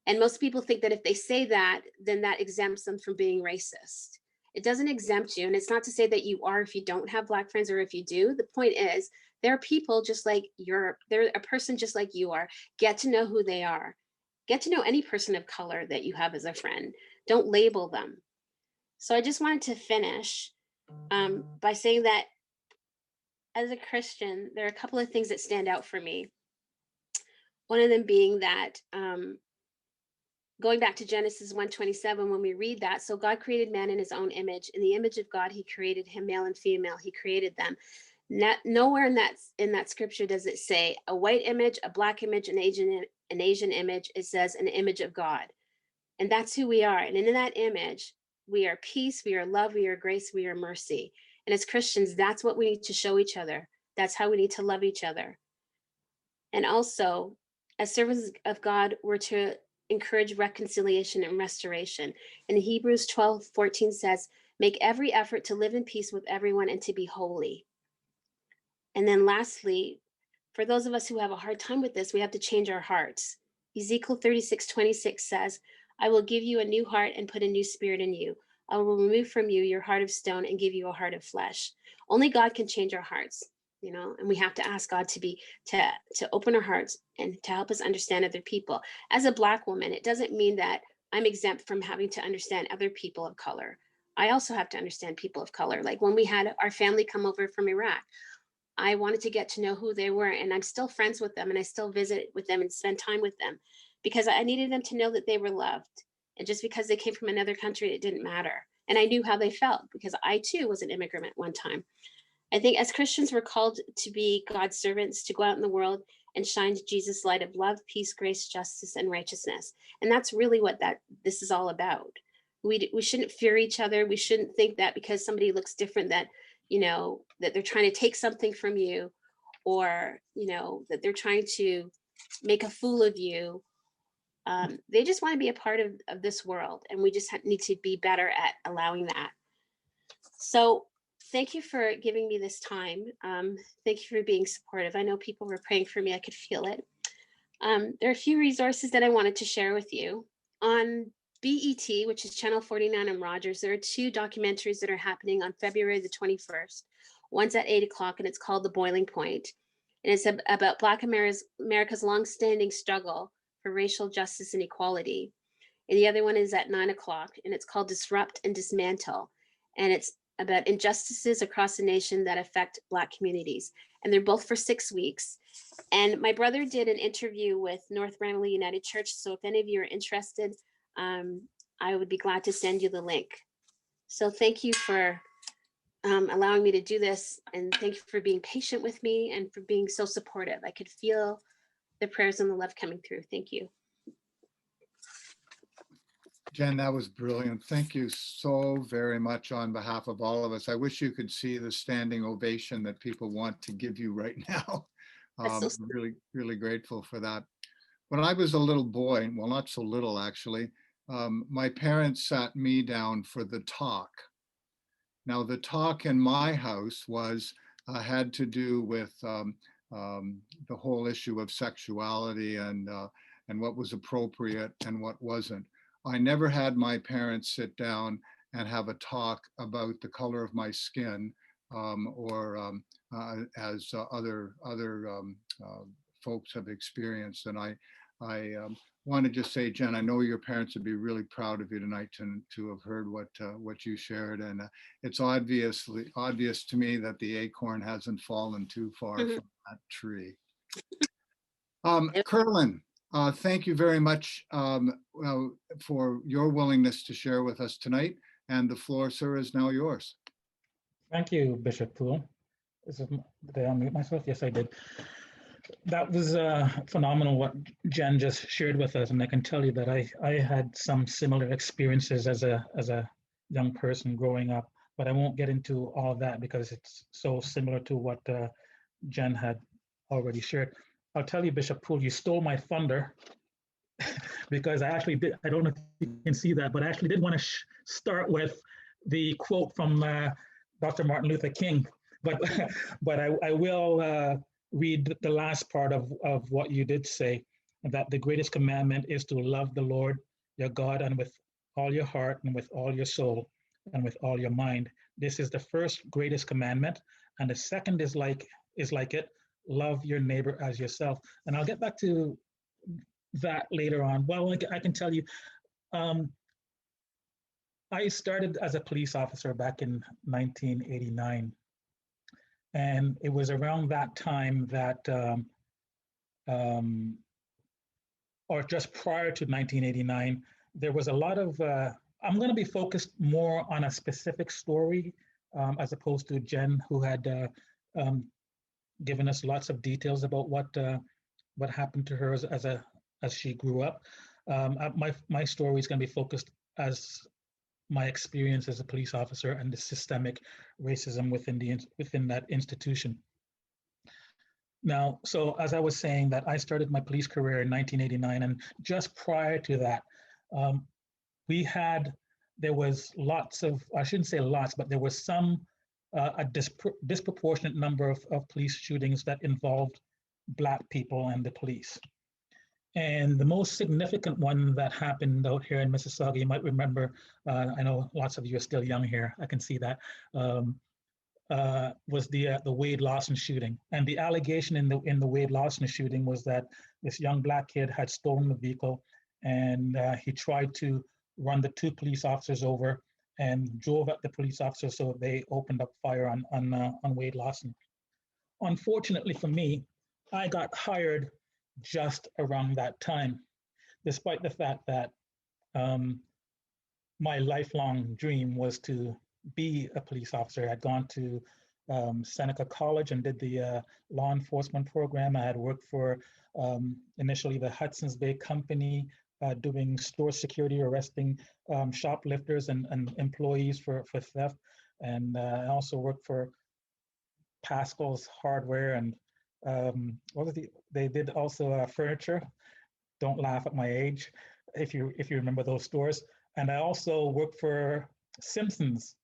And most people think that if they say that, then that exempts them from being racist. It doesn't exempt you. And it's not to say that you are if you don't have Black friends, or if you do. The point is, they're people just like they're a person just like you are. Get to know who they are. Get to know any person of color that you have as a friend. Don't label them. So I just wanted to finish by saying that as a Christian, there are a couple of things that stand out for me. One of them being that going back to Genesis 1:27, when we read that, so God created man in his own image. In the image of God, he created him, male and female. He created them. Nowhere in that scripture does it say a white image, a Black image, an Asian image. It says an image of God. And that's who we are. And in that image, we are peace, we are love, we are grace, we are mercy. And as Christians, that's what we need to show each other. That's how we need to love each other. And also, as servants of God, we're to encourage reconciliation and restoration. And Hebrews 12:14 says, "Make every effort to live in peace with everyone and to be holy." And then lastly, for those of us who have a hard time with this, we have to change our hearts. Ezekiel 36:26 says, "I will give you a new heart and put a new spirit in you. I will remove from you your heart of stone and give you a heart of flesh." Only God can change our hearts, and we have to ask God to open our hearts and to help us understand other people. As a Black woman, it doesn't mean that I'm exempt from having to understand other people of color. I also have to understand people of color. Like when we had our family come over from Iraq, I wanted to get to know who they were, and I'm still friends with them, and I still visit with them and spend time with them because I needed them to know that they were loved. And just because they came from another country, it didn't matter. And I knew how they felt because I too was an immigrant at one time. I think as Christians, we're called to be God's servants, to go out in the world and shine Jesus' light of love, peace, grace, justice, and righteousness. And that's really what this is all about. We shouldn't fear each other. We shouldn't think that because somebody looks different that that they're trying to take something from you, or that they're trying to make a fool of you. They just want to be a part of this world, and we just need to be better at allowing that. So thank you for giving me this time. Thank you for being supportive. I know people were praying for me. I could feel it. There are a few resources that I wanted to share with you. On BET, which is Channel 49 and Rogers, there are two documentaries that are happening on February the 21st. One's at 8 o'clock, and it's called The Boiling Point. And it's about Black America's longstanding struggle for racial justice and equality. And the other one is at 9 o'clock, and it's called Disrupt and Dismantle. And it's about injustices across the nation that affect Black communities. And they're both for 6 weeks. And my brother did an interview with North Bramley United Church. So if any of you are interested, I would be glad to send you the link. So thank you for allowing me to do this. And thank you for being patient with me and for being so supportive. I could feel the prayers and the love coming through. Thank you. Jen, that was brilliant. Thank you so very much on behalf of all of us. I wish you could see the standing ovation that people want to give you right now. That's so Really, really grateful for that. When I was a little boy, well, not so little actually, my parents sat me down for the talk. Now, the talk in my house was had to do with the whole issue of sexuality and what was appropriate and what wasn't. I never had my parents sit down and have a talk about the color of my skin or as other folks have experienced. And I want to just say, Jen, I know your parents would be really proud of you tonight to have heard what you shared, and it's obvious to me that the acorn hasn't fallen too far Mhm. from that tree. Yep. Curlin, thank you very much for your willingness to share with us tonight, and the floor, sir, is now yours. Thank you, Bishop Poole. Did I unmute myself? Yes, I did. That was phenomenal what Jen just shared with us, and I can tell you that I had some similar experiences as a young person growing up, but I won't get into all of that because it's so similar to what Jen had already shared. I'll tell you, Bishop Poole, you stole my thunder because I actually did. I don't know if you can see that, but I actually did want to start with the quote from Dr. Martin Luther King, but but I will read the last part of what you did say, that the greatest commandment is to love the Lord your God and with all your heart and with all your soul and with all your mind. This is the first greatest commandment, and the second is like it, love your neighbor as yourself. And I'll get back to that later on. Well, I can tell you, I started as a police officer back in 1989. And it was around that time that, or just prior to 1989, there was a lot of, I'm going to be focused more on a specific story as opposed to Jen, who had given us lots of details about what happened to her as she grew up. My story is going to be focused as my experience as a police officer and the systemic racism within that institution. Now, so as I was saying, that I started my police career in 1989, and just prior to that, there was lots of, I shouldn't say lots, but there was a disproportionate number of police shootings that involved Black people and the police. And the most significant one that happened out here in Mississauga, you might remember, I know lots of you are still young here, I can see that, was the Wade Lawson shooting. And the allegation in the Wade Lawson shooting was that this young Black kid had stolen the vehicle, and he tried to run the two police officers over and drove at the police officers, so they opened up fire on Wade Lawson. Unfortunately for me, I got hired just around that time, despite the fact that my lifelong dream was to be a police officer. I'd gone to Seneca College and did the law enforcement program. I had worked for initially the Hudson's Bay Company, doing store security, arresting shoplifters and employees for theft. And I also worked for Pascal's Hardware, and they did also furniture. Don't laugh at my age if you remember those stores. And I also worked for Simpsons.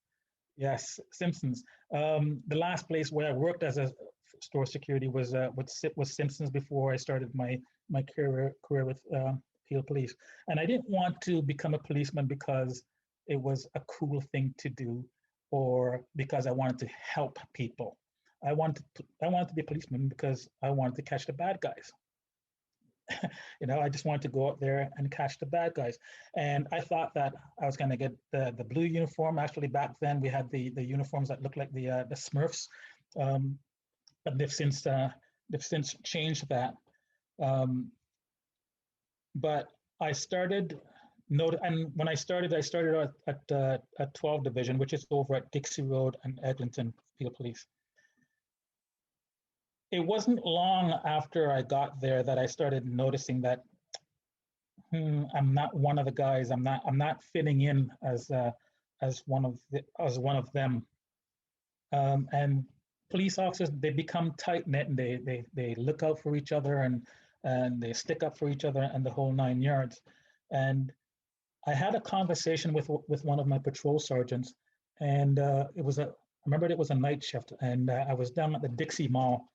Yes, Simpsons. The last place where I worked as a store security was Simpsons before I started my career with Peel Police. And I didn't want to become a policeman because it was a cool thing to do, or because I wanted to help people. I wanted to be a policeman because I wanted to catch the bad guys. I just wanted to go out there and catch the bad guys. And I thought that I was going to get the blue uniform. Actually, back then we had the uniforms that looked like the Smurfs, but they've since changed that. But I started. And when I started at 12 Division, which is over at Dixie Road and Eglinton Field Police. It wasn't long after I got there that I started noticing that I'm not one of the guys. I'm not fitting in as one of them. And police officers, they become tight knit, and they look out for each other, and they stick up for each other and the whole 9 yards. And I had a conversation with one of my patrol sergeants, and I remember it was a night shift, and I was down at the Dixie Mall,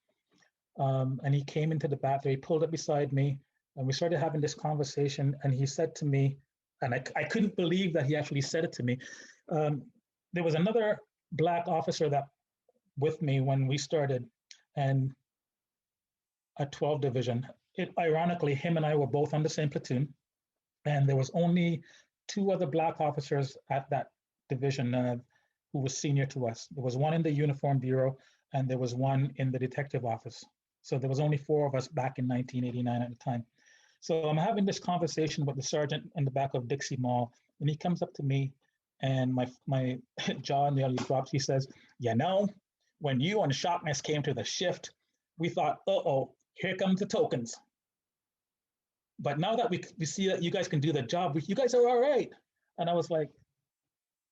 and he came into the bathroom. He pulled up beside me, and we started having this conversation. And he said to me, and I couldn't believe that he actually said it to me. There was another Black officer that with me when we started, and at 12 Division. Ironically, him and I were both on the same platoon, and there was only 2 other Black officers at that division who was senior to us. There was one in the Uniform Bureau, and there was one in the detective office. So there was only 4 of us back in 1989 at the time. So I'm having this conversation with the sergeant in the back of Dixie Mall, and he comes up to me, and my jaw nearly drops. He says, "You know, when you and Sharpness came to the shift, we thought, uh-oh, here comes the tokens. But now that we see that you guys can do the job, you guys are all right." And I was like,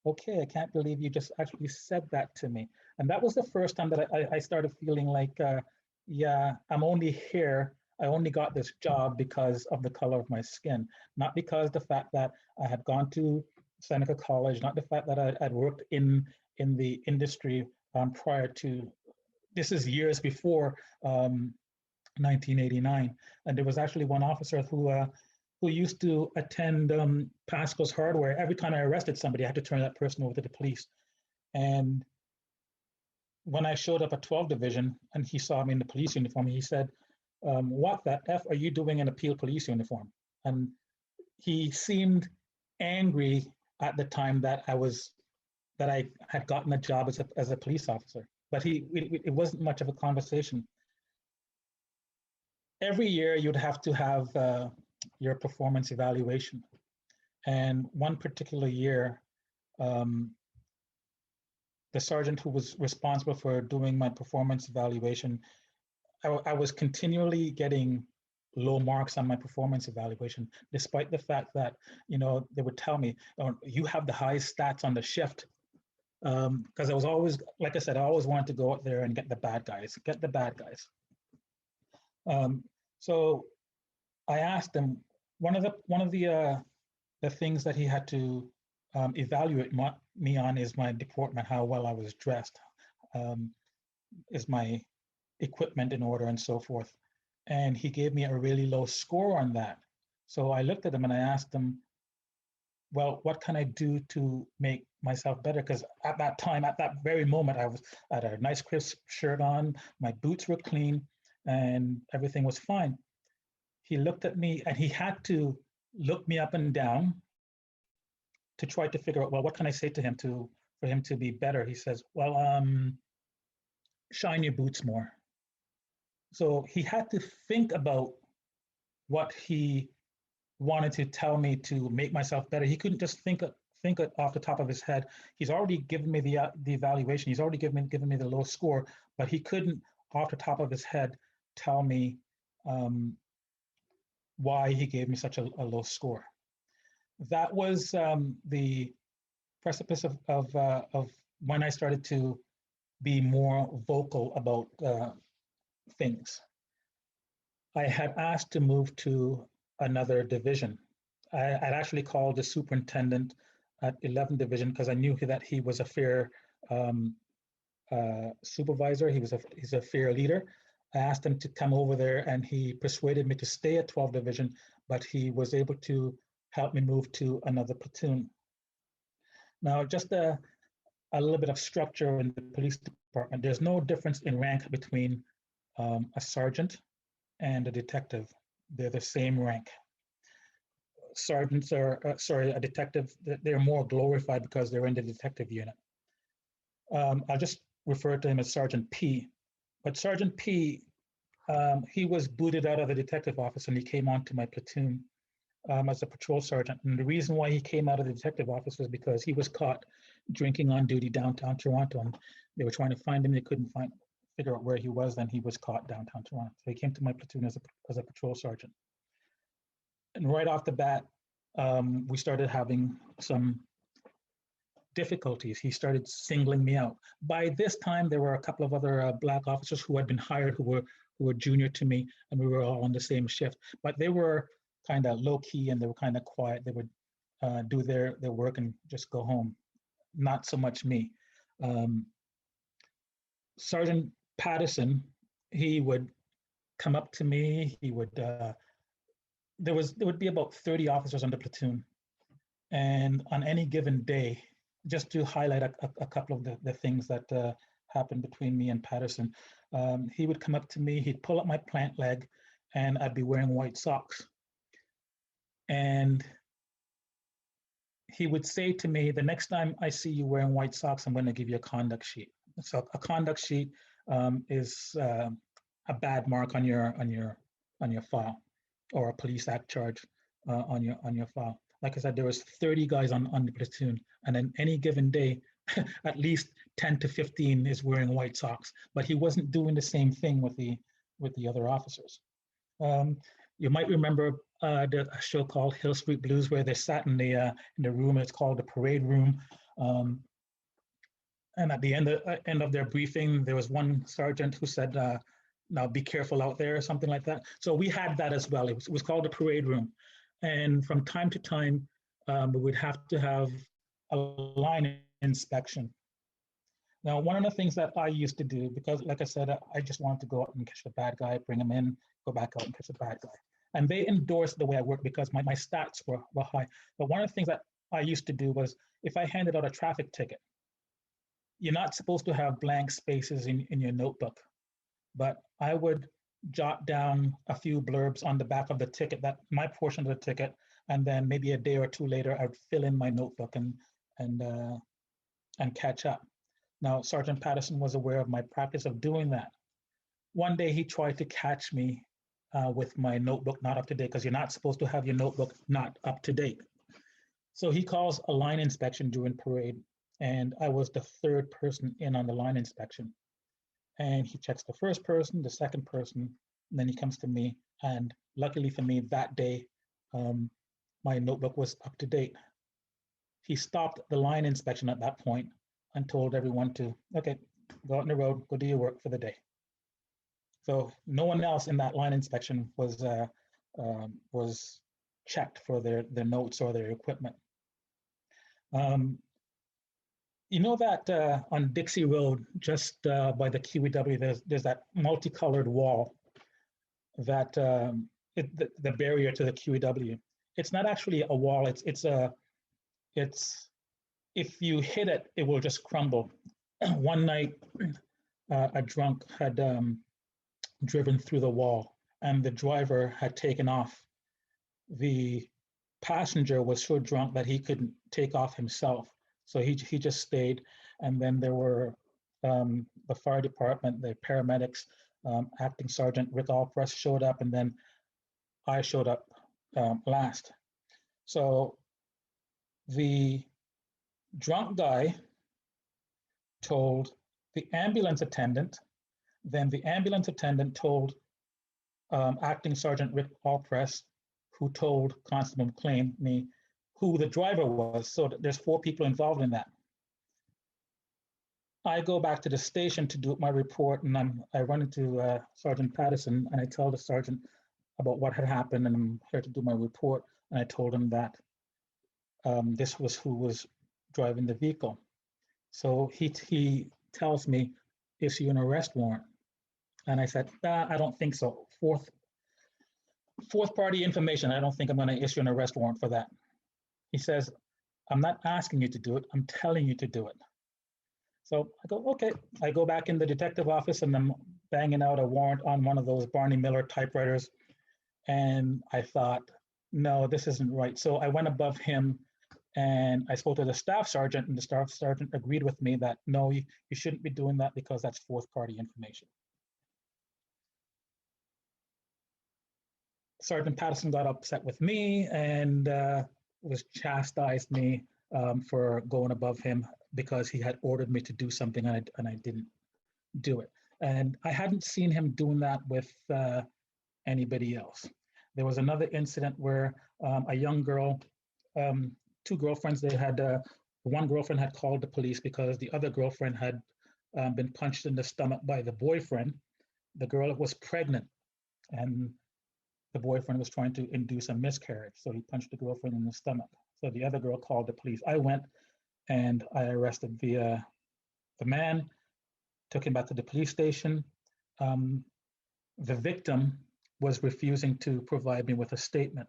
okay, I can't believe you just actually said that to me. And that was the first time that I started feeling like, yeah, I'm only here. I only got this job because of the color of my skin, not because the fact that I had gone to Seneca College, not the fact that I'd worked in the industry prior to, this is years before 1989. And there was actually one officer who used to attend Pasco's Hardware. Every time I arrested somebody, I had to turn that person over to the police. And when I showed up at 12 Division and he saw me in the police uniform, he said, "What the F are you doing in a Peel police uniform?" And he seemed angry at the time that I had gotten a job as a police officer. But it wasn't much of a conversation. Every year you'd have to have your performance evaluation. And one particular year, the sergeant who was responsible for doing my performance evaluation, I was continually getting low marks on my performance evaluation, despite the fact that, they would tell me, "Oh, you have the highest stats on the shift." Because I was always, like I said, I always wanted to go out there and get the bad guys. So I asked him, one of the things that he had to evaluate me on is my deportment, how well I was dressed, is my equipment in order, and so forth. And he gave me a really low score on that. So I looked at him and I asked him, well, what can I do to make myself better? Because at that time, at that very moment, I had a nice crisp shirt on, my boots were clean, and everything was fine. He looked at me and he had to look me up and down to try to figure out, well, what can I say to him for him to be better? He says, well, shine your boots more. So he had to think about what he wanted to tell me to make myself better. He couldn't just think it off the top of his head. He's already given me the evaluation. He's already given me the low score, but he couldn't off the top of his head tell me why he gave me such a low score. That was the precipice of when I started to be more vocal about things. I had asked to move to another division. I'd actually called the superintendent at 11th Division because I knew that he was a fair supervisor. He's a fair leader. I asked him to come over there, and he persuaded me to stay at 12th Division, but he was able to help me move to another platoon. Now, just a little bit of structure in the police department. There's no difference in rank between a sergeant and a detective. They're the same rank. Sergeants are, a detective, they're more glorified because they're in the detective unit. I'll just refer to him as Sergeant P. But Sergeant P, he was booted out of the detective office and he came onto my platoon as a patrol sergeant. And the reason why he came out of the detective office was because he was caught drinking on duty downtown Toronto, and they were trying to find him. They couldn't figure out where he was. Then he was caught downtown Toronto. So he came to my platoon as a patrol sergeant. And right off the bat, we started having some difficulties. He started singling me out. By this time, there were a couple of other Black officers who had been hired who were junior to me, and we were all on the same shift. But they were kind of low key and they were kind of quiet. They would do their work and just go home. Not so much me. Sergeant Patterson, he would come up to me. He would there would be about 30 officers on the platoon, and on any given day, just to highlight a couple of the things that happened between me and Patterson, he would come up to me. He'd pull up my plant leg, and I'd be wearing white socks, and he would say to me, "The next time I see you wearing white socks, I'm going to give you a conduct sheet." So a conduct sheet is a bad mark on your file, or a police act charge on your file. Like I said, there was 30 guys on the platoon, and in any given day, at least 10 to 15 is wearing white socks. But he wasn't doing the same thing with the other officers. You might remember a show called Hill Street Blues, where they sat in the room. It's called the parade room. And at the end of their briefing, there was one sergeant who said, "Now be careful out there," or something like that. So we had that as well. It was called the parade room. And from time to time, we would have to have a line inspection. Now, one of the things that I used to do, because like I said, I just wanted to go out and catch the bad guy, bring him in, go back out and catch the bad guy. And they endorsed the way I worked because my stats were high. But one of the things that I used to do was, if I handed out a traffic ticket, you're not supposed to have blank spaces in your notebook. But I would jot down a few blurbs on the back of the ticket, that my portion of the ticket, and then maybe a day or two later, I'd fill in my notebook and catch up. Now, Sergeant Patterson was aware of my practice of doing that. One day he tried to catch me with my notebook not up to date, because you're not supposed to have your notebook not up to date. So he calls a line inspection during parade, and I was the third person in on the line inspection. And he checks the first person, the second person, and then he comes to me. And luckily for me, that day, my notebook was up to date. He stopped the line inspection at that point and told everyone to, "Okay, go out on the road, go do your work for the day." So no one else in that line inspection was checked for their notes or their equipment. You know that on Dixie Road, just by the QEW, there's that multicolored wall, that the barrier to the QEW. It's not actually a wall. It's if you hit it, it will just crumble. One night, a drunk had driven through the wall, and the driver had taken off. The passenger was so drunk that he couldn't take off himself. So he just stayed, and then there were the fire department, the paramedics, Acting Sergeant Rick Alpress showed up, and then I showed up last. So the drunk guy told the ambulance attendant, then the ambulance attendant told Acting Sergeant Rick Alpress, who told Constable McLean, me, who the driver was. So there's 4 people involved in that. I go back to the station to do my report, and I run into Sergeant Patterson, and I tell the sergeant about what had happened, and I'm here to do my report. And I told him that this was who was driving the vehicle. So he tells me, "Issue an arrest warrant." And I said, "I don't think so. Fourth party information. I don't think I'm going to issue an arrest warrant for that." He says, "I'm not asking you to do it. I'm telling you to do it." So I go, okay. I go back in the detective office, and I'm banging out a warrant on one of those Barney Miller typewriters. And I thought, no, this isn't right. So I went above him, and I spoke to the staff sergeant, and the staff sergeant agreed with me that, no, you shouldn't be doing that because that's 4th party information. Sergeant Patterson got upset with me and was chastised me for going above him because he had ordered me to do something, and I didn't do it. And I hadn't seen him doing that with anybody else. There was another incident where a young girl, two girlfriends, they had, one girlfriend had called the police because the other girlfriend had been punched in the stomach by the boyfriend. The girl was pregnant and the boyfriend was trying to induce a miscarriage. So he punched the girlfriend in the stomach. So the other girl called the police. I went and I arrested the man, took him back to the police station. The victim was refusing to provide me with a statement.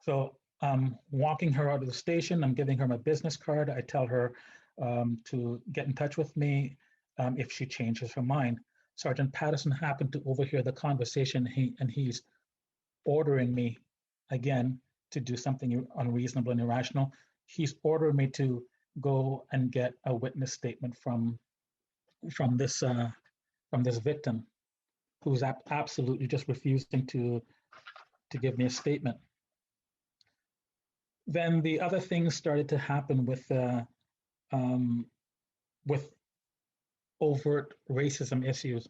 So I'm walking her out of the station. I'm giving her my business card. I tell her to get in touch with me if she changes her mind. Sergeant Patterson happened to overhear the conversation, and he's ordering me again to do something unreasonable and irrational. He's ordering me to go and get a witness statement from this victim, who's absolutely just refusing to give me a statement. Then the other things started to happen with overt racism issues,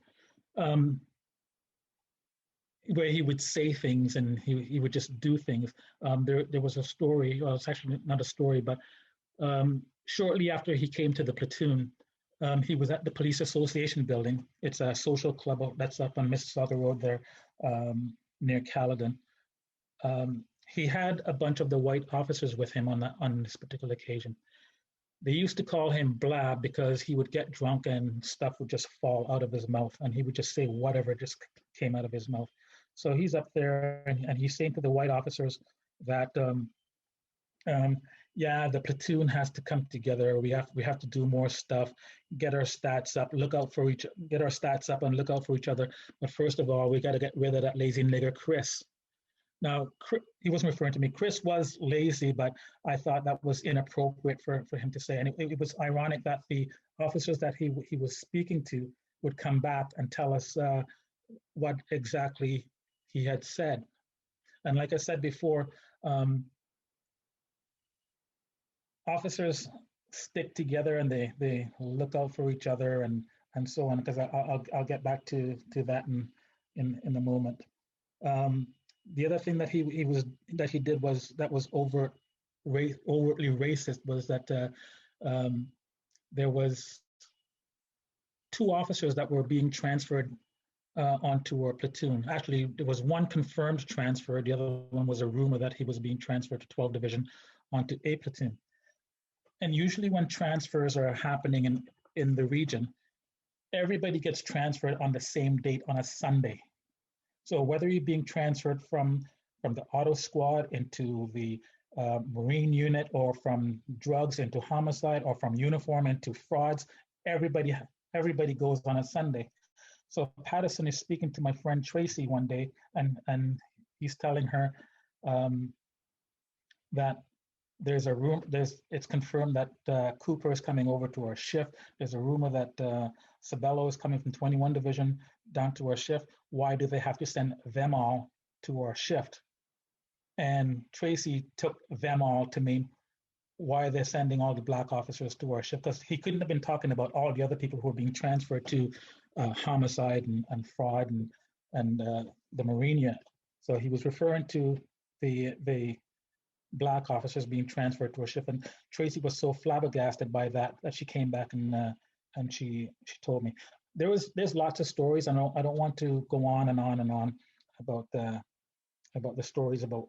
where he would say things and he would just do things. There was a story, well, it's actually not a story, but shortly after he came to the platoon, he was at the Police Association building. It's a social club that's up on Mississauga Road there, near Caledon. He had a bunch of the white officers with him on this particular occasion. They used to call him Blab because he would get drunk and stuff would just fall out of his mouth, and he would just say whatever just came out of his mouth. So he's up there and he's saying to the white officers that, yeah, the platoon has to come together. We have to do more stuff, get our stats up, get our stats up and look out for each other. But first of all, we got to get rid of that lazy nigger Chris. Now, he wasn't referring to me. Chris was lazy, but I thought that was inappropriate for him to say. And it was ironic that the officers that he was speaking to would come back and tell us what exactly he had said. And like I said before, officers stick together and they look out for each other and so on, because I'll get back to that in a moment. The other thing that he did was that was overtly racist was that there was two officers that were being transferred onto our platoon. Actually, there was one confirmed transfer. The other one was a rumor that he was being transferred to 12th Division onto A platoon. And usually when transfers are happening in the region, everybody gets transferred on the same date on a Sunday. So whether you're being transferred from the auto squad into the Marine unit, or from drugs into homicide, or from uniform into frauds, everybody goes on a Sunday. So Patterson is speaking to my friend Tracy one day, and he's telling her that it's confirmed that Cooper is coming over to our shift. There's a rumor that Sabello is coming from 21 Division down to our shift. Why do they have to send them all to our shift? And Tracy took them all to mean why they're sending all the black officers to our shift, because he couldn't have been talking about all the other people who are being transferred to homicide and fraud and the Marine unit. So he was referring to the black officers being transferred to a shift, and Tracy was so flabbergasted by that she came back and she told me. There's lots of stories. I don't want to go on and on and on about the stories about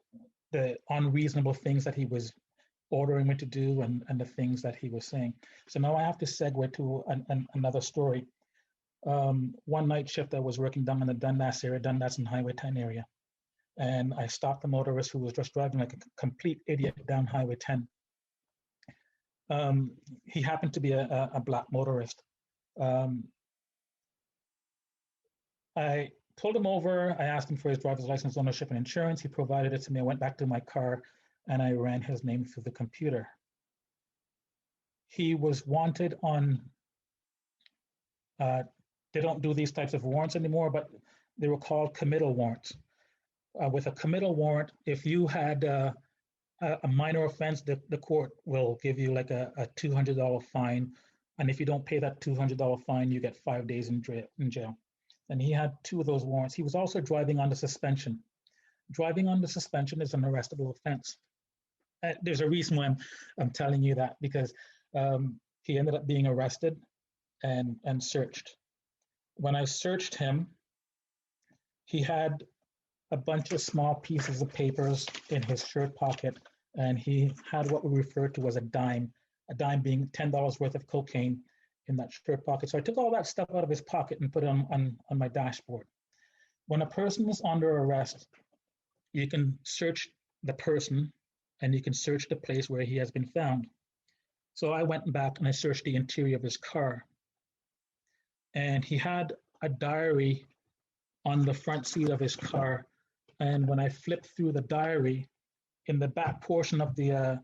the unreasonable things that he was ordering me to do and the things that he was saying. So now I have to segue to another story. One night shift I was working down in the Dundas area, Dundas and Highway 10 area. And I stopped a motorist who was just driving like a complete idiot down Highway 10. He happened to be a black motorist. I pulled him over. I asked him for his driver's license, ownership, and insurance. He provided it to me. I went back to my car and I ran his name through the computer. He was wanted on, they don't do these types of warrants anymore, but they were called committal warrants. With a committal warrant, if you had a minor offense, the court will give you like a $200 fine. And if you don't pay that $200 fine, you get 5 days in jail. and he had 2 of those warrants. He was also driving under suspension. Driving under suspension is an arrestable offense. There's a reason why I'm telling you that, because he ended up being arrested and searched. When I searched him, he had a bunch of small pieces of papers in his shirt pocket, and he had what we refer to as a dime being $10 worth of cocaine in that shirt pocket. So I took all that stuff out of his pocket and put it on my dashboard. When a person is under arrest, you can search the person and you can search the place where he has been found. So I went back and I searched the interior of his car. And he had a diary on the front seat of his car. And when I flipped through the diary, in the back portion of the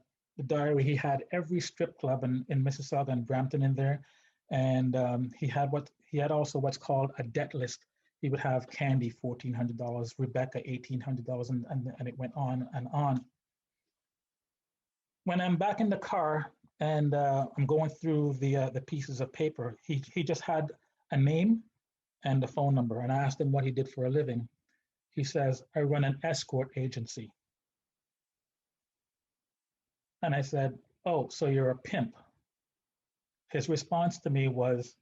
diary, he had every strip club in Mississauga and Brampton in there. And he had also what's called a debt list. He would have Candy, $1,400, Rebecca, $1,800, and it went on and on. When I'm back in the car and I'm going through the pieces of paper, he just had a name and a phone number. And I asked him what he did for a living. He says, I run an escort agency. And I said, oh, so you're a pimp. His response to me was,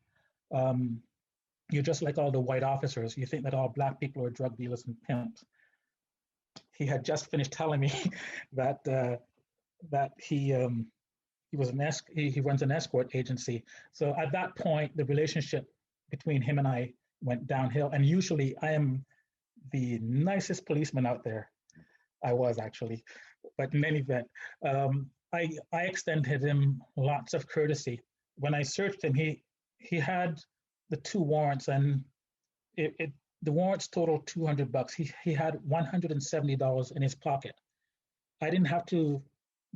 you're just like all the white officers. You think that all Black people are drug dealers and pimps. He had just finished telling me that he runs an escort agency. So at that point, the relationship between him and I went downhill. And usually I am the nicest policeman out there. I was actually, but in any event, I extended him lots of courtesy. When I searched him, he had the 2 warrants, and the warrants totaled $200. He had $170 in his pocket. I didn't have to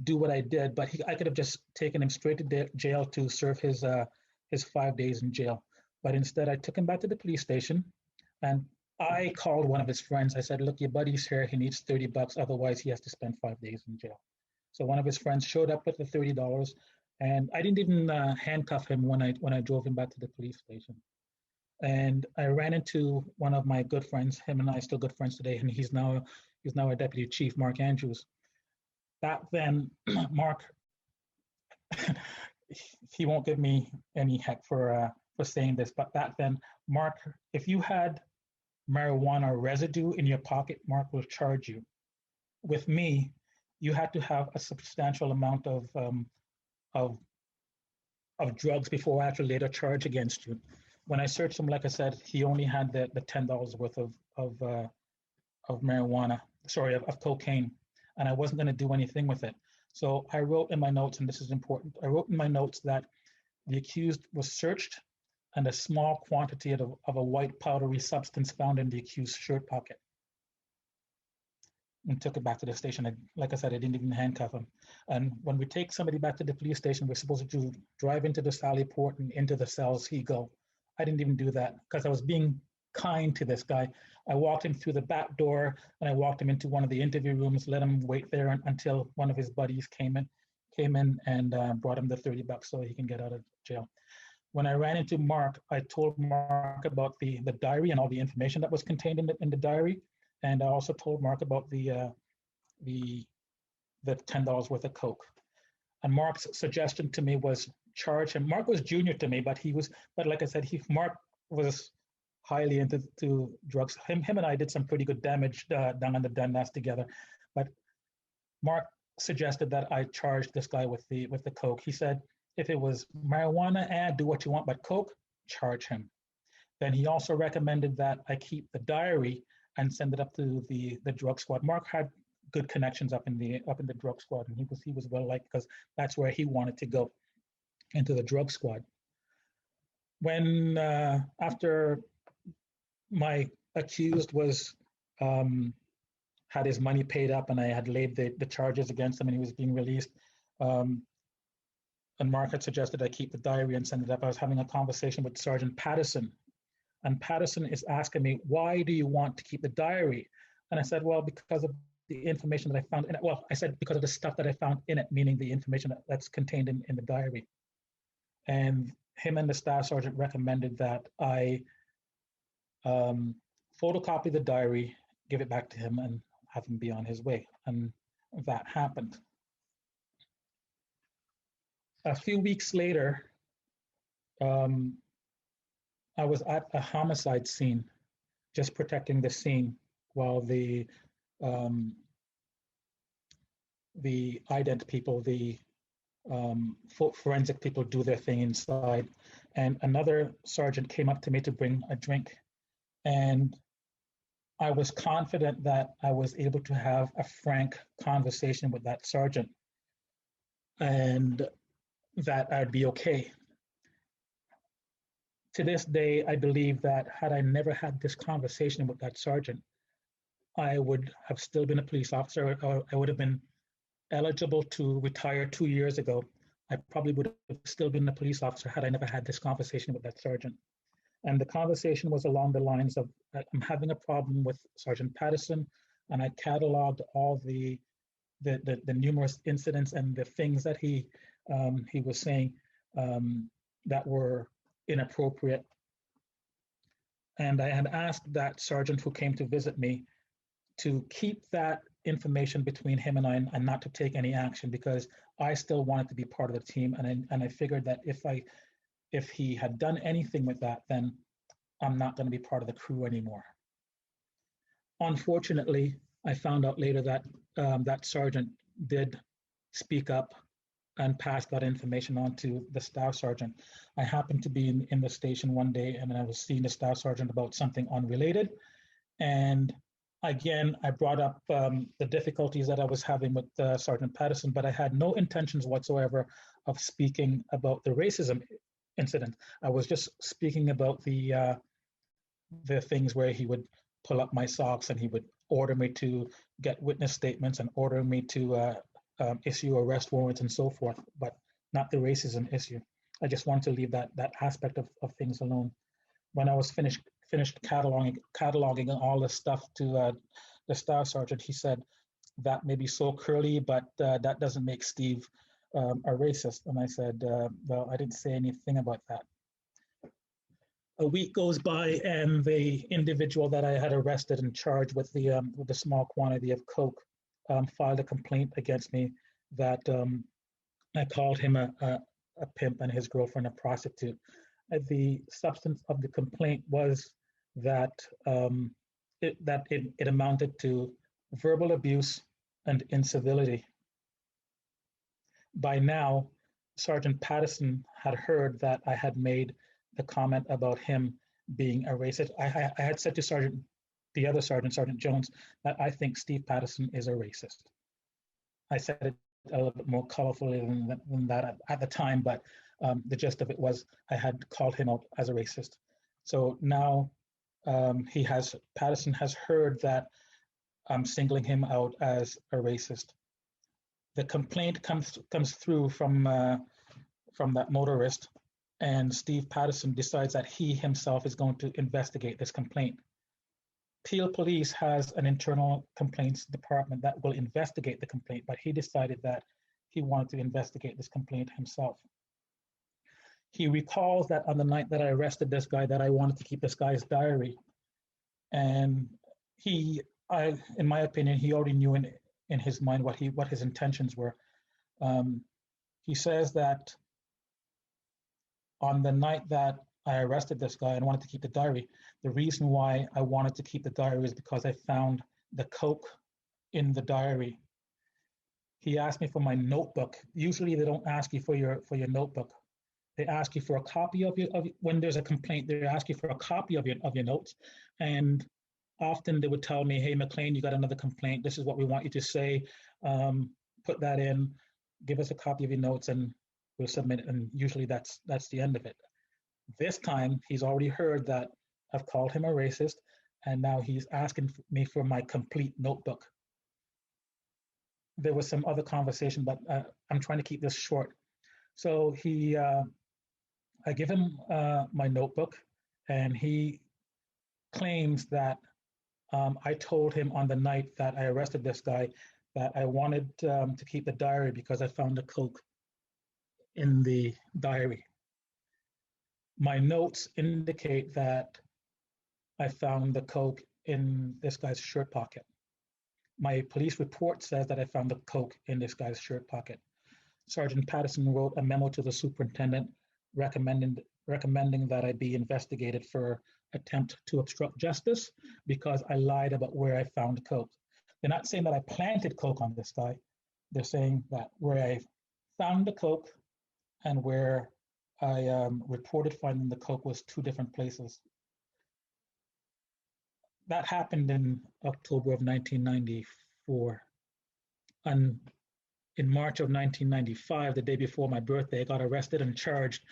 do what I did, but I could have just taken him straight to jail to serve his 5 days in jail. But instead, I took him back to the police station, and I called one of his friends. I said, look, your buddy's here. He needs $30. Otherwise, he has to spend 5 days in jail. So one of his friends showed up with the $30, and I didn't even handcuff him when I drove him back to the police station. And I ran into one of my good friends. Him and I are still good friends today, and he's now a deputy chief, Mark Andrews. Back then, Mark, he won't give me any heck for saying this, but back then, Mark, if you had marijuana residue in your pocket, Mark will charge you. With me, you had to have a substantial amount of drugs before I actually laid a charge against you. When I searched him, like I said, he only had the $10 worth of marijuana, of cocaine, and I wasn't going to do anything with it. So I wrote in my notes, and this is important, I wrote in my notes that the accused was searched and a small quantity of a white powdery substance found in the accused's shirt pocket, and took it back to the station. Like I said, I didn't even handcuff him. And when we take somebody back to the police station, we're supposed to drive into the Sally Port and into the cells he go. I didn't even do that because I was being kind to this guy. I walked him through the back door and I walked him into one of the interview rooms, let him wait there until one of his buddies came in and brought him the $30 so he can get out of jail. When I ran into Mark, I told Mark about the diary and all the information that was contained in the diary. And I also told Mark about the $10 worth of coke. And Mark's suggestion to me was charge him. Mark was junior to me, but like I said, Mark was highly into drugs. Him and I did some pretty good damage down in the Dundas together. But Mark suggested that I charge this guy with the coke. He said, if it was marijuana, do what you want, but coke, charge him. Then he also recommended that I keep the diary and send it up to the drug squad. Mark had good connections up in the drug squad, and he was well liked because that's where he wanted to go, into the drug squad. When after my accused was had his money paid up and I had laid the charges against him and he was being released, and Mark had suggested I keep the diary and send it up, I was having a conversation with Sergeant Patterson. And Patterson is asking me, why do you want to keep the diary? And I said, well, because of the information that I found in it. Well, I said, because of the stuff that I found in it, meaning the information that's contained in the diary. And him and the staff sergeant recommended that I photocopy the diary, give it back to him, and have him be on his way. And that happened. A few weeks later, I was at a homicide scene, just protecting the scene while the ident people, the forensic people do their thing inside. And another sergeant came up to me to bring a drink. And I was confident that I was able to have a frank conversation with that sergeant and that I'd be okay. To this day, I believe that had I never had this conversation with that sergeant, I would have still been a police officer, or I would have been eligible to retire 2 years ago. I probably would have still been a police officer had I never had this conversation with that sergeant. And the conversation was along the lines of, I'm having a problem with Sergeant Patterson, and I cataloged all the numerous incidents and the things that he was saying that were inappropriate. And I had asked that sergeant who came to visit me to keep that information between him and I, and not to take any action, because I still wanted to be part of the team. And I figured that if he had done anything with that, then I'm not going to be part of the crew anymore. Unfortunately, I found out later that that sergeant did speak up and pass that information on to the staff sergeant. I happened to be in the station one day, and I was seeing the staff sergeant about something unrelated. And again, I brought up the difficulties that I was having with Sergeant Patterson, but I had no intentions whatsoever of speaking about the racism incident. I was just speaking about the things where he would pull up my socks and he would order me to get witness statements and order me to issue arrest warrants and so forth, but not the racism issue. I just wanted to leave that aspect of things alone. When I was finished cataloging all this stuff to the staff sergeant, he said, that may be so curly, but that doesn't make Steve a racist. And I said, well, I didn't say anything about that. A week goes by, and the individual that I had arrested and charged with the small quantity of coke filed a complaint against me that I called him a pimp and his girlfriend a prostitute. The substance of the complaint was that it amounted to verbal abuse and incivility. By now, Sergeant Patterson had heard that I had made the comment about him being a racist. I had said to the other sergeant, Sergeant Jones, that I think Steve Patterson is a racist. I said it a little bit more colorfully than that at the time, but the gist of it was I had called him out as a racist. So now Patterson has heard that I'm singling him out as a racist. The complaint comes through from that motorist, and Steve Patterson decides that he himself is going to investigate this complaint. Peel Police has an internal complaints department that will investigate the complaint, but he decided that he wanted to investigate this complaint himself. He recalls that on the night that I arrested this guy, that I wanted to keep this guy's diary. And in my opinion, he already knew in his mind what his intentions were. He says that on the night that I arrested this guy and wanted to keep the diary, the reason why I wanted to keep the diary is because I found the coke in the diary. He asked me for my notebook. Usually they don't ask you for your notebook. They ask you for a copy of when there's a complaint, they ask you for a copy of your notes. And often they would tell me, hey, McLean, you got another complaint. This is what we want you to say. Put that in, give us a copy of your notes, and we'll submit it. And usually that's the end of it. This time, he's already heard that I've called him a racist, and now he's asking me for my complete notebook. There was some other conversation, but I'm trying to keep this short. So I give him my notebook, and he claims that I told him on the night that I arrested this guy that I wanted to keep the diary because I found the coke in the diary. My notes indicate that I found the coke in this guy's shirt pocket. My police report says that I found the coke in this guy's shirt pocket. Sergeant Patterson wrote a memo to the superintendent recommending that I be investigated for attempt to obstruct justice because I lied about where I found coke. They're not saying that I planted coke on this guy. They're saying that where I found the coke and where I reported finding the coke was two different places. That happened in October of 1994. And in March of 1995, the day before my birthday, I got arrested and charged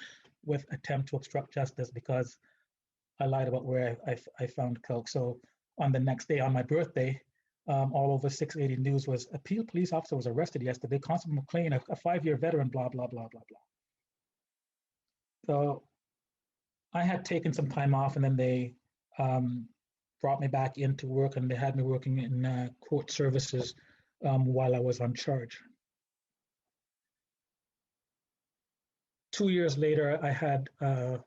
with attempt to obstruct justice because I lied about where I found coke. So on the next day, on my birthday, all over 680 News was, a Peel police officer was arrested yesterday, Constable McLean, a 5-year veteran, blah, blah, blah, blah, blah. So I had taken some time off, and then they brought me back into work, and they had me working in court services while I was on charge. 2 years later, I had a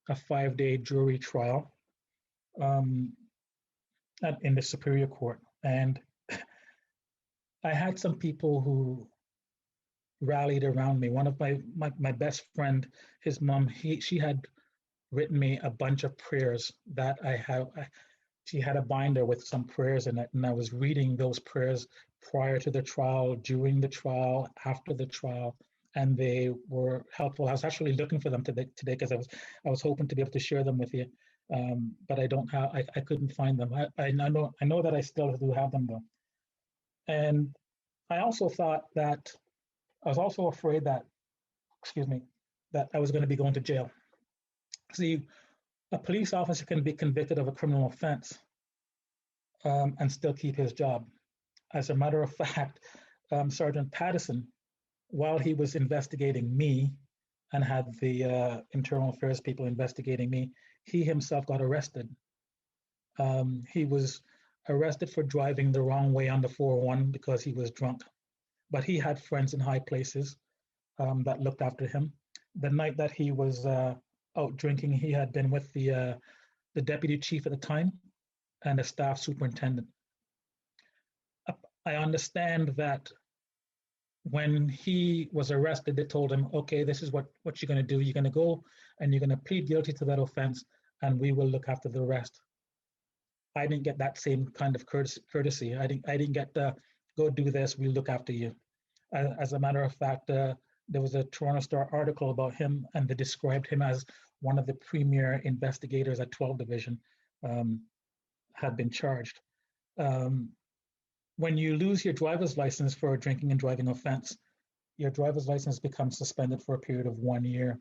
5-day jury trial in the Superior Court. And I had some people who rallied around me. One of my best friend, his mom, she had written me a bunch of prayers that she had a binder with some prayers in it, and I was reading those prayers prior to the trial, during the trial, after the trial, and they were helpful. I was actually looking for them today because I was hoping to be able to share them with you, but I couldn't find them. I know that I still do have them though. And I also thought that I was also afraid that, that I was going to be going to jail. See, a police officer can be convicted of a criminal offense and still keep his job. As a matter of fact, Sergeant Patterson, while he was investigating me and had the internal affairs people investigating me, he himself got arrested. He was arrested for driving the wrong way on the 401 because he was drunk. But he had friends in high places that looked after him. The night that he was out drinking, he had been with the deputy chief at the time and a staff superintendent. I understand that when he was arrested, they told him, okay, this is what you're going to do. You're going to go and you're going to plead guilty to that offense, and we will look after the rest. I didn't get that same kind of courtesy. I didn't get the, go do this, we'll look after you. As a matter of fact, there was a Toronto Star article about him, and they described him as one of the premier investigators at 12 Division, had been charged. When you lose your driver's license for a drinking and driving offense, your driver's license becomes suspended for a period of 1 year.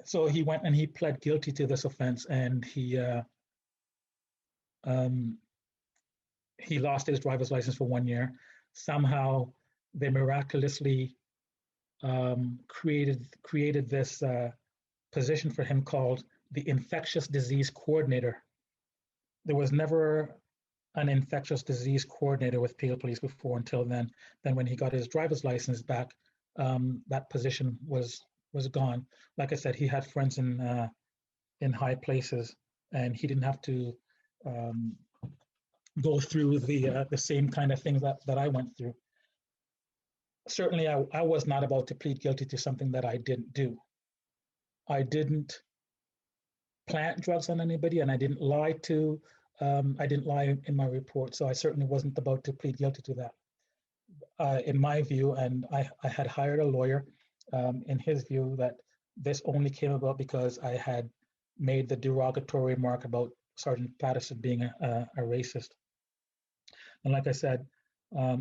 So he went and he pled guilty to this offense, and he lost his driver's license for 1 year. Somehow they miraculously created this position for him called the infectious disease coordinator. There was never an infectious disease coordinator with Peel Police before until then. Then when he got his driver's license back, that position was gone. Like I said, he had friends in high places, and he didn't have to go through the same kind of things that I went through. Certainly, I was not about to plead guilty to something that I didn't do. I didn't plant drugs on anybody, and I didn't lie in my report, so I certainly wasn't about to plead guilty to that. In my view, and I had hired a lawyer, in his view, that this only came about because I had made the derogatory remark about Sergeant Patterson being a racist. And like I said,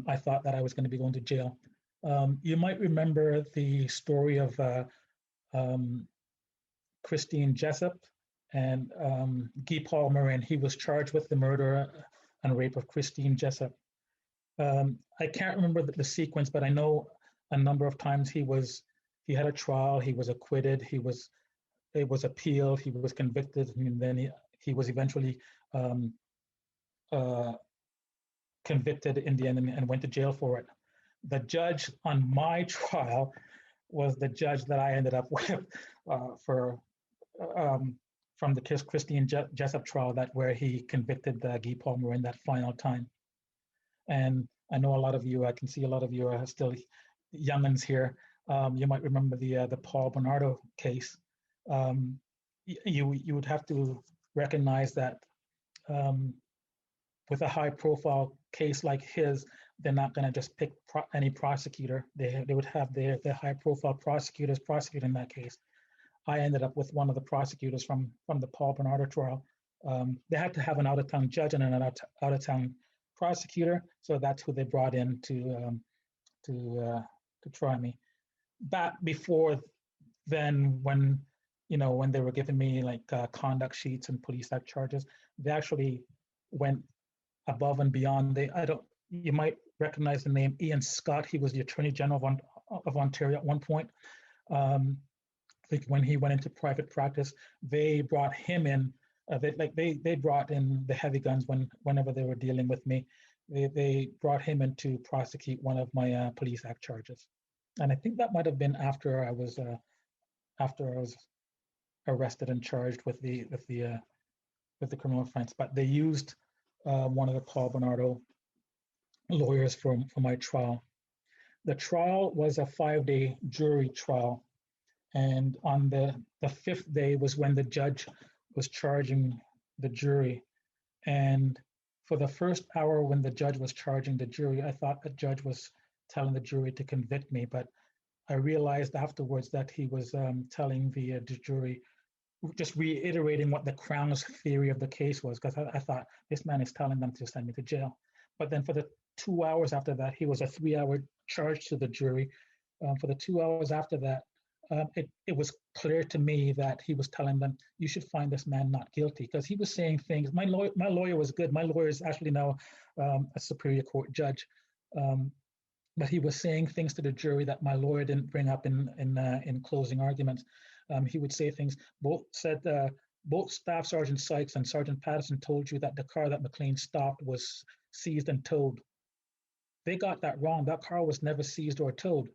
I thought that I was going to be going to jail. You might remember the story of Christine Jessup and Guy Paul Morin. He was charged with the murder and rape of Christine Jessup. I can't remember the sequence, but I know a number of times he had a trial, he was acquitted, it was appealed, he was convicted, and then he was eventually convicted in the end and went to jail for it. The judge on my trial was the judge that I ended up with for from the Christine Jessup trial, that where he convicted Guy Palmer in that final time. And I know a lot of you, I can see a lot of you are still youngins here. You might remember the Paul Bernardo case. You would have to recognize that with a high profile case like his, they're not going to just pick any prosecutor. They would have their high profile prosecutors prosecuting that case. I ended up with one of the prosecutors from the Paul Bernardo trial. They had to have an out-of-town judge and an out-of-town prosecutor, so that's who they brought in to try me. Back before then, when they were giving me like conduct sheets and police act charges, they actually went above and beyond. You might recognize the name Ian Scott. He was the Attorney General of Ontario at one point. I think when he went into private practice, they brought him in. They brought in the heavy guns whenever they were dealing with me. They brought him in to prosecute one of my police act charges, and I think that might have been after I was arrested and charged with the criminal offense. But they used one of the Paul Bernardo lawyers for my trial. The trial was a 5-day jury trial, and on the 5th day was when the judge was charging the jury. And for the first hour when the judge was charging the jury, I thought the judge was telling the jury to convict me, but I realized afterwards that he was telling the jury, just reiterating what the Crown's theory of the case was, because I thought this man is telling them to send me to jail. But then for the 2 hours after that, he was a 3-hour charge to the jury. For the 2 hours after that, it was clear to me that he was telling them, you should find this man not guilty, because he was saying things. My lawyer was good. My lawyer is actually now a Superior Court judge. But he was saying things to the jury that my lawyer didn't bring up in closing arguments. He would say things. Both Staff Sergeant Sykes and Sergeant Patterson told you that the car that McLean stopped was seized and towed. They got that wrong. That car was never seized or towed.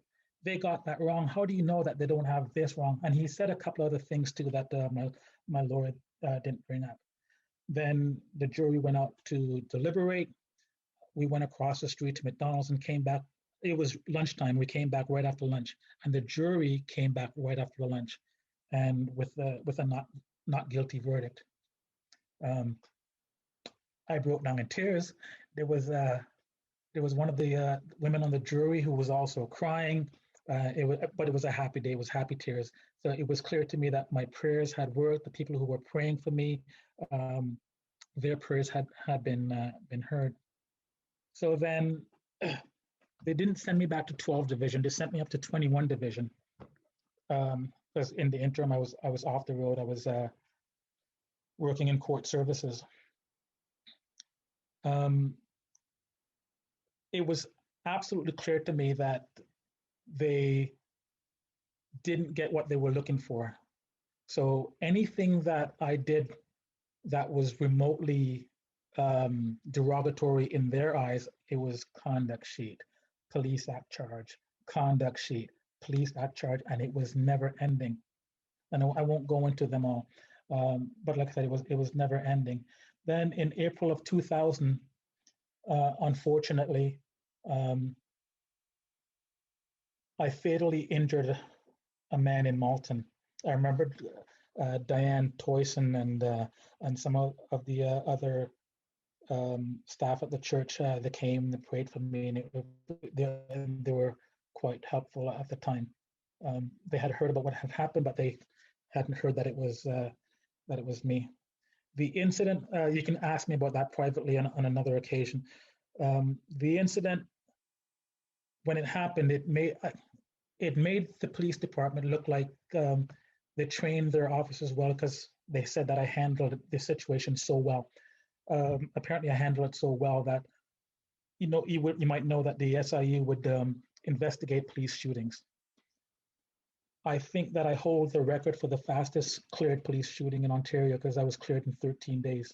They got that wrong. How do you know that they don't have this wrong? And he said a couple other things too that my lawyer didn't bring up. Then the jury went out to deliberate. We went across the street to McDonald's and came back. It was lunchtime. We came back right after lunch, and the jury came back right after the lunch, and with a not guilty verdict. I broke down in tears. There was one of the women on the jury who was also crying. But it was a happy day. It was happy tears. So it was clear to me that my prayers had worked. The people who were praying for me, their prayers had been heard. So then they didn't send me back to 12 Division. They sent me up to 21 Division. Because in the interim, I was off the road. I was working in court services. It was absolutely clear to me that they didn't get what they were looking for. So anything that I did that was remotely derogatory in their eyes, it was conduct sheet, police act charge, conduct sheet, police act charge, and it was never ending. And I won't go into them all, but like I said, it was never ending. Then in April of 2000, unfortunately, I fatally injured a man in Malton. I remember Diane Toyson and some of the other staff at the church that came and prayed for me, and they were quite helpful at the time. They had heard about what had happened, but they hadn't heard that it was me. The incident, you can ask me about that privately on another occasion. The incident, when it happened, it made the police department look like they trained their officers well, because they said that I handled the situation so well. Apparently, I handled it so well that you might know that the SIU would investigate police shootings. I think that I hold the record for the fastest cleared police shooting in Ontario, because I was cleared in 13 days.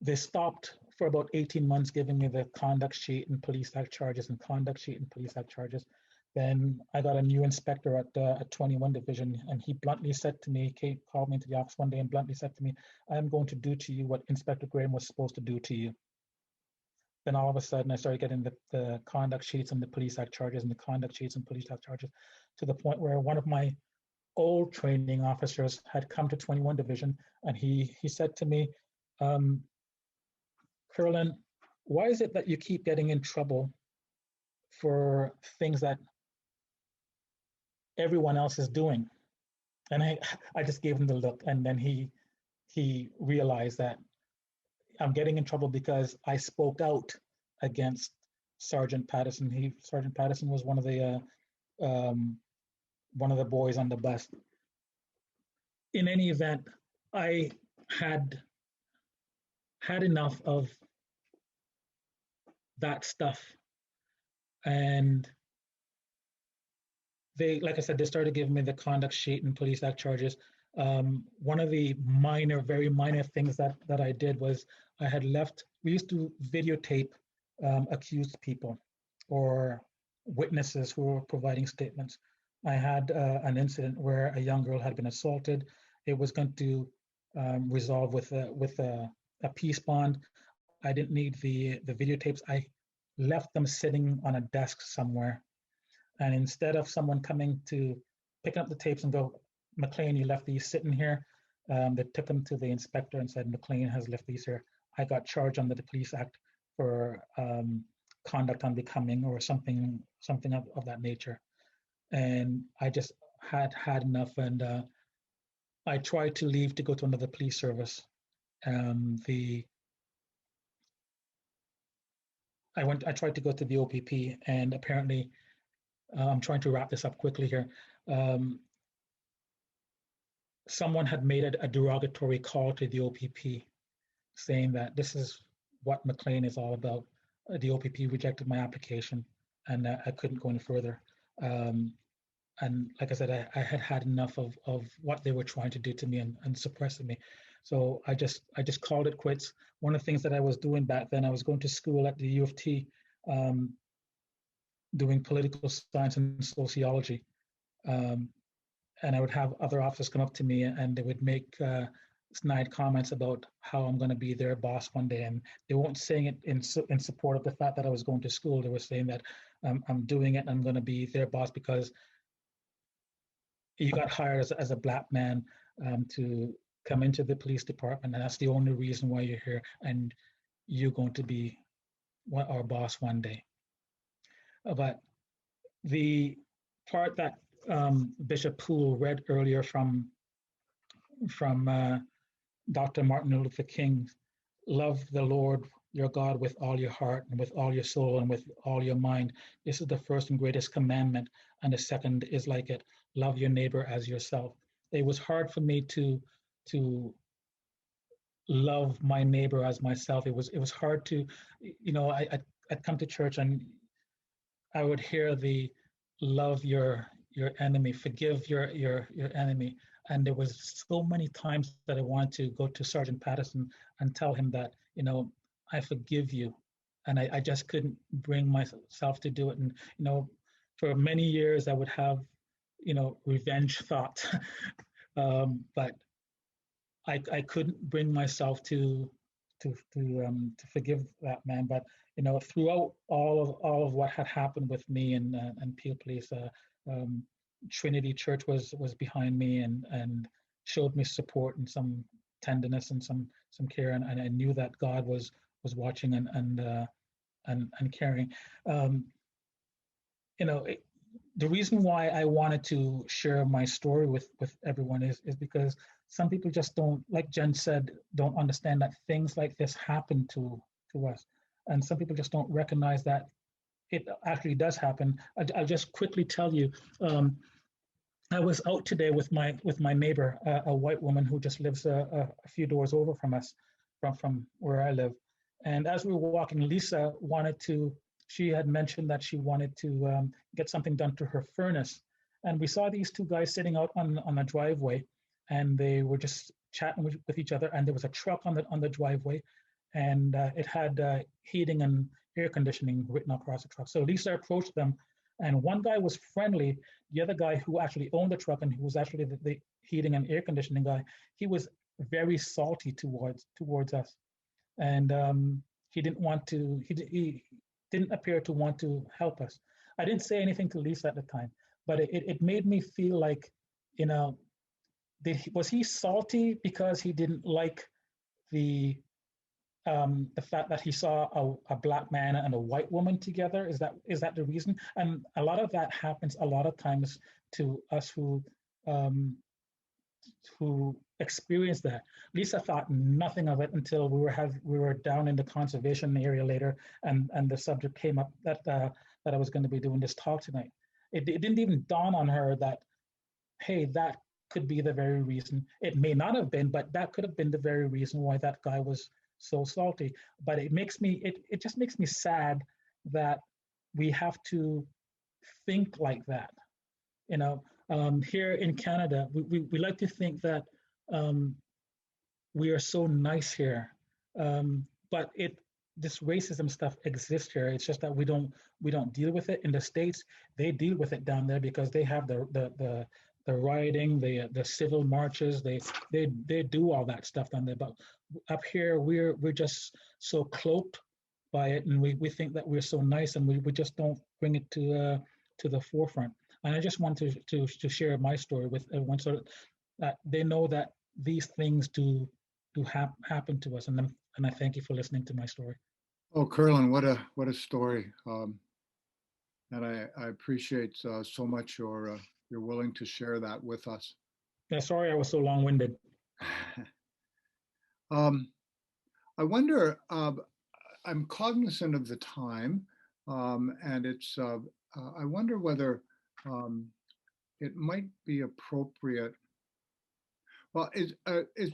They stopped for about 18 months giving me the conduct sheet and police act charges and conduct sheet and police act charges. Then I got a new inspector at 21 Division, and he bluntly said to me, Kate called me into the office one day and bluntly said to me, I am going to do to you what Inspector Graham was supposed to do to you. Then all of a sudden I started getting the conduct sheets and the Police Act charges and the conduct sheets and Police Act charges, to the point where one of my old training officers had come to 21 Division, and he said to me, Curlin, why is it that you keep getting in trouble for things that everyone else is doing? And I just gave him the look, and then he realized that I'm getting in trouble because I spoke out against Sergeant Patterson. Sergeant Patterson was one of the boys on the bus. In any event, I had enough of that stuff, and they, like I said, they started giving me the conduct sheet and Police Act charges. One of the very minor things that I did was we used to videotape accused people or witnesses who were providing statements. I had an incident where a young girl had been assaulted. It was going to resolve with a peace bond. I didn't need the videotapes. I left them sitting on a desk somewhere. And instead of someone coming to pick up the tapes and go, McLean, you left these sitting here, they took them to the inspector and said, McLean has left these here. I got charged under the Police Act for conduct unbecoming or something of that nature. And I just had enough, and I tried to leave to go to another police service. I tried to go to the OPP, and apparently, I'm trying to wrap this up quickly here. Someone had made a derogatory call to the OPP, saying that this is what McLean is all about. The OPP rejected my application, and I couldn't go any further. And like I said, I had enough of what they were trying to do to me and suppressing me. So I just called it quits. One of the things that I was doing back then, I was going to school at the U of T, doing political science and sociology. And I would have other officers come up to me, and they would make snide comments about how I'm going to be their boss one day. And they weren't saying it in support of the fact that I was going to school. They were saying that I'm doing it and I'm going to be their boss because you got hired as a black man to come into the police department, and that's the only reason why you're here, and you're going to be our boss one day. But the part that Bishop Poole read earlier from Dr. Martin Luther King, love the Lord your God with all your heart and with all your soul and with all your mind. This is the first and greatest commandment, and the second is like it, love your neighbor as yourself. It was hard for me to love my neighbor as myself. It was hard to, I'd come to church and I would hear the love your enemy, forgive your enemy. And there was so many times that I wanted to go to Sergeant Patterson and tell him that, I forgive you. And I just couldn't bring myself to do it. And, for many years I would have, revenge thoughts. But I couldn't bring myself to forgive that man. But throughout all of what had happened with me and Peel Police, Trinity Church was behind me and showed me support and some tenderness and some care, and I knew that God was watching and caring. The reason why I wanted to share my story with everyone is because some people just don't, like Jen said, don't understand that things like this happen to us. And some people just don't recognize that it actually does happen. I'll just quickly tell you, I was out today with my neighbor, a white woman who just lives a few doors over from us, from where I live. And as we were walking, Lisa she had mentioned that she wanted to get something done to her furnace. And we saw these two guys sitting out on a driveway, and they were just chatting with each other. And there was a truck on the driveway, and it had heating and air conditioning written across the truck. So Lisa approached them And one guy was friendly. The other guy who actually owned the truck and who was actually the heating and air conditioning guy, he was very salty towards us. And he didn't want to, he didn't appear to want to help us. I didn't say anything to Lisa at the time, but it made me feel like, you know, was he salty because he didn't like the fact that he saw a black man and a white woman together? Is that the reason? And a lot of that happens a lot of times to us um, who experienced that. Lisa thought nothing of it until we were down in the conservation area later, and the subject came up that I was going to be doing this talk tonight. It didn't even dawn on her that, hey, that could be the very reason. It may not have been, but that could have been the very reason why that guy was so salty. But it just makes me sad that we have to think like that. You know, here in Canada, we like to think that we are so nice here, but this racism stuff exists here. It's just that we don't deal with it. In the States, they deal with it down there because they have the rioting, the civil marches. They do all that stuff down there. But up here, we're just so cloaked by it, and we think that we're so nice, and we just don't bring it to the forefront. And I just want to share my story with everyone so that they know that these things do happen to us. And I thank you for listening to my story. Oh, Curlin, what a story. And I appreciate so much you're willing to share that with us. Yeah, sorry I was so long-winded. I wonder, I'm cognizant of the time, and it's, I wonder whether it might be appropriate. Well, is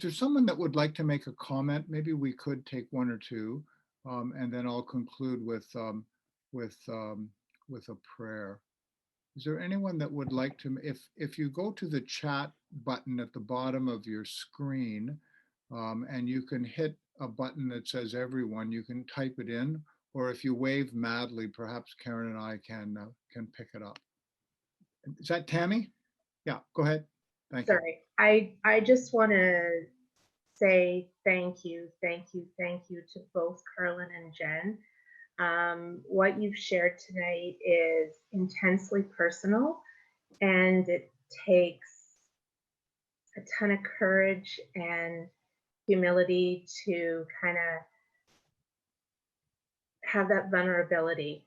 there someone that would like to make a comment? Maybe we could take one or two, and then I'll conclude with a prayer. Is there anyone that would like to? If you go to the chat button at the bottom of your screen, and you can hit a button that says everyone, you can type it in, or if you wave madly, perhaps Karen and I can pick it up. Is that Tammy? Yeah, go ahead. Thank you. Sorry, I just want to say thank you to both Curlin and Jen. What you've shared tonight is intensely personal, and it takes a ton of courage and humility to kind of have that vulnerability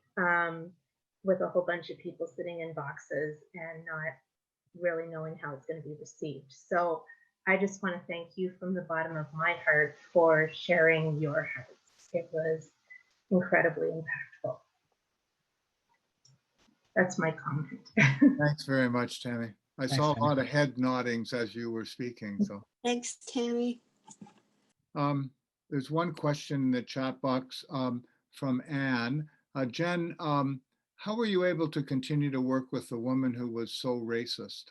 with a whole bunch of people sitting in boxes and not really knowing how it's going to be received. So I just want to thank you from the bottom of my heart for sharing your hearts. It was incredibly impactful. That's my comment. Thanks very much, Tammy. I saw a lot of head noddings as you were speaking. So Thanks, Tammy. There's one question in the chat box from Anne. Jen, how were you able to continue to work with the woman who was so racist?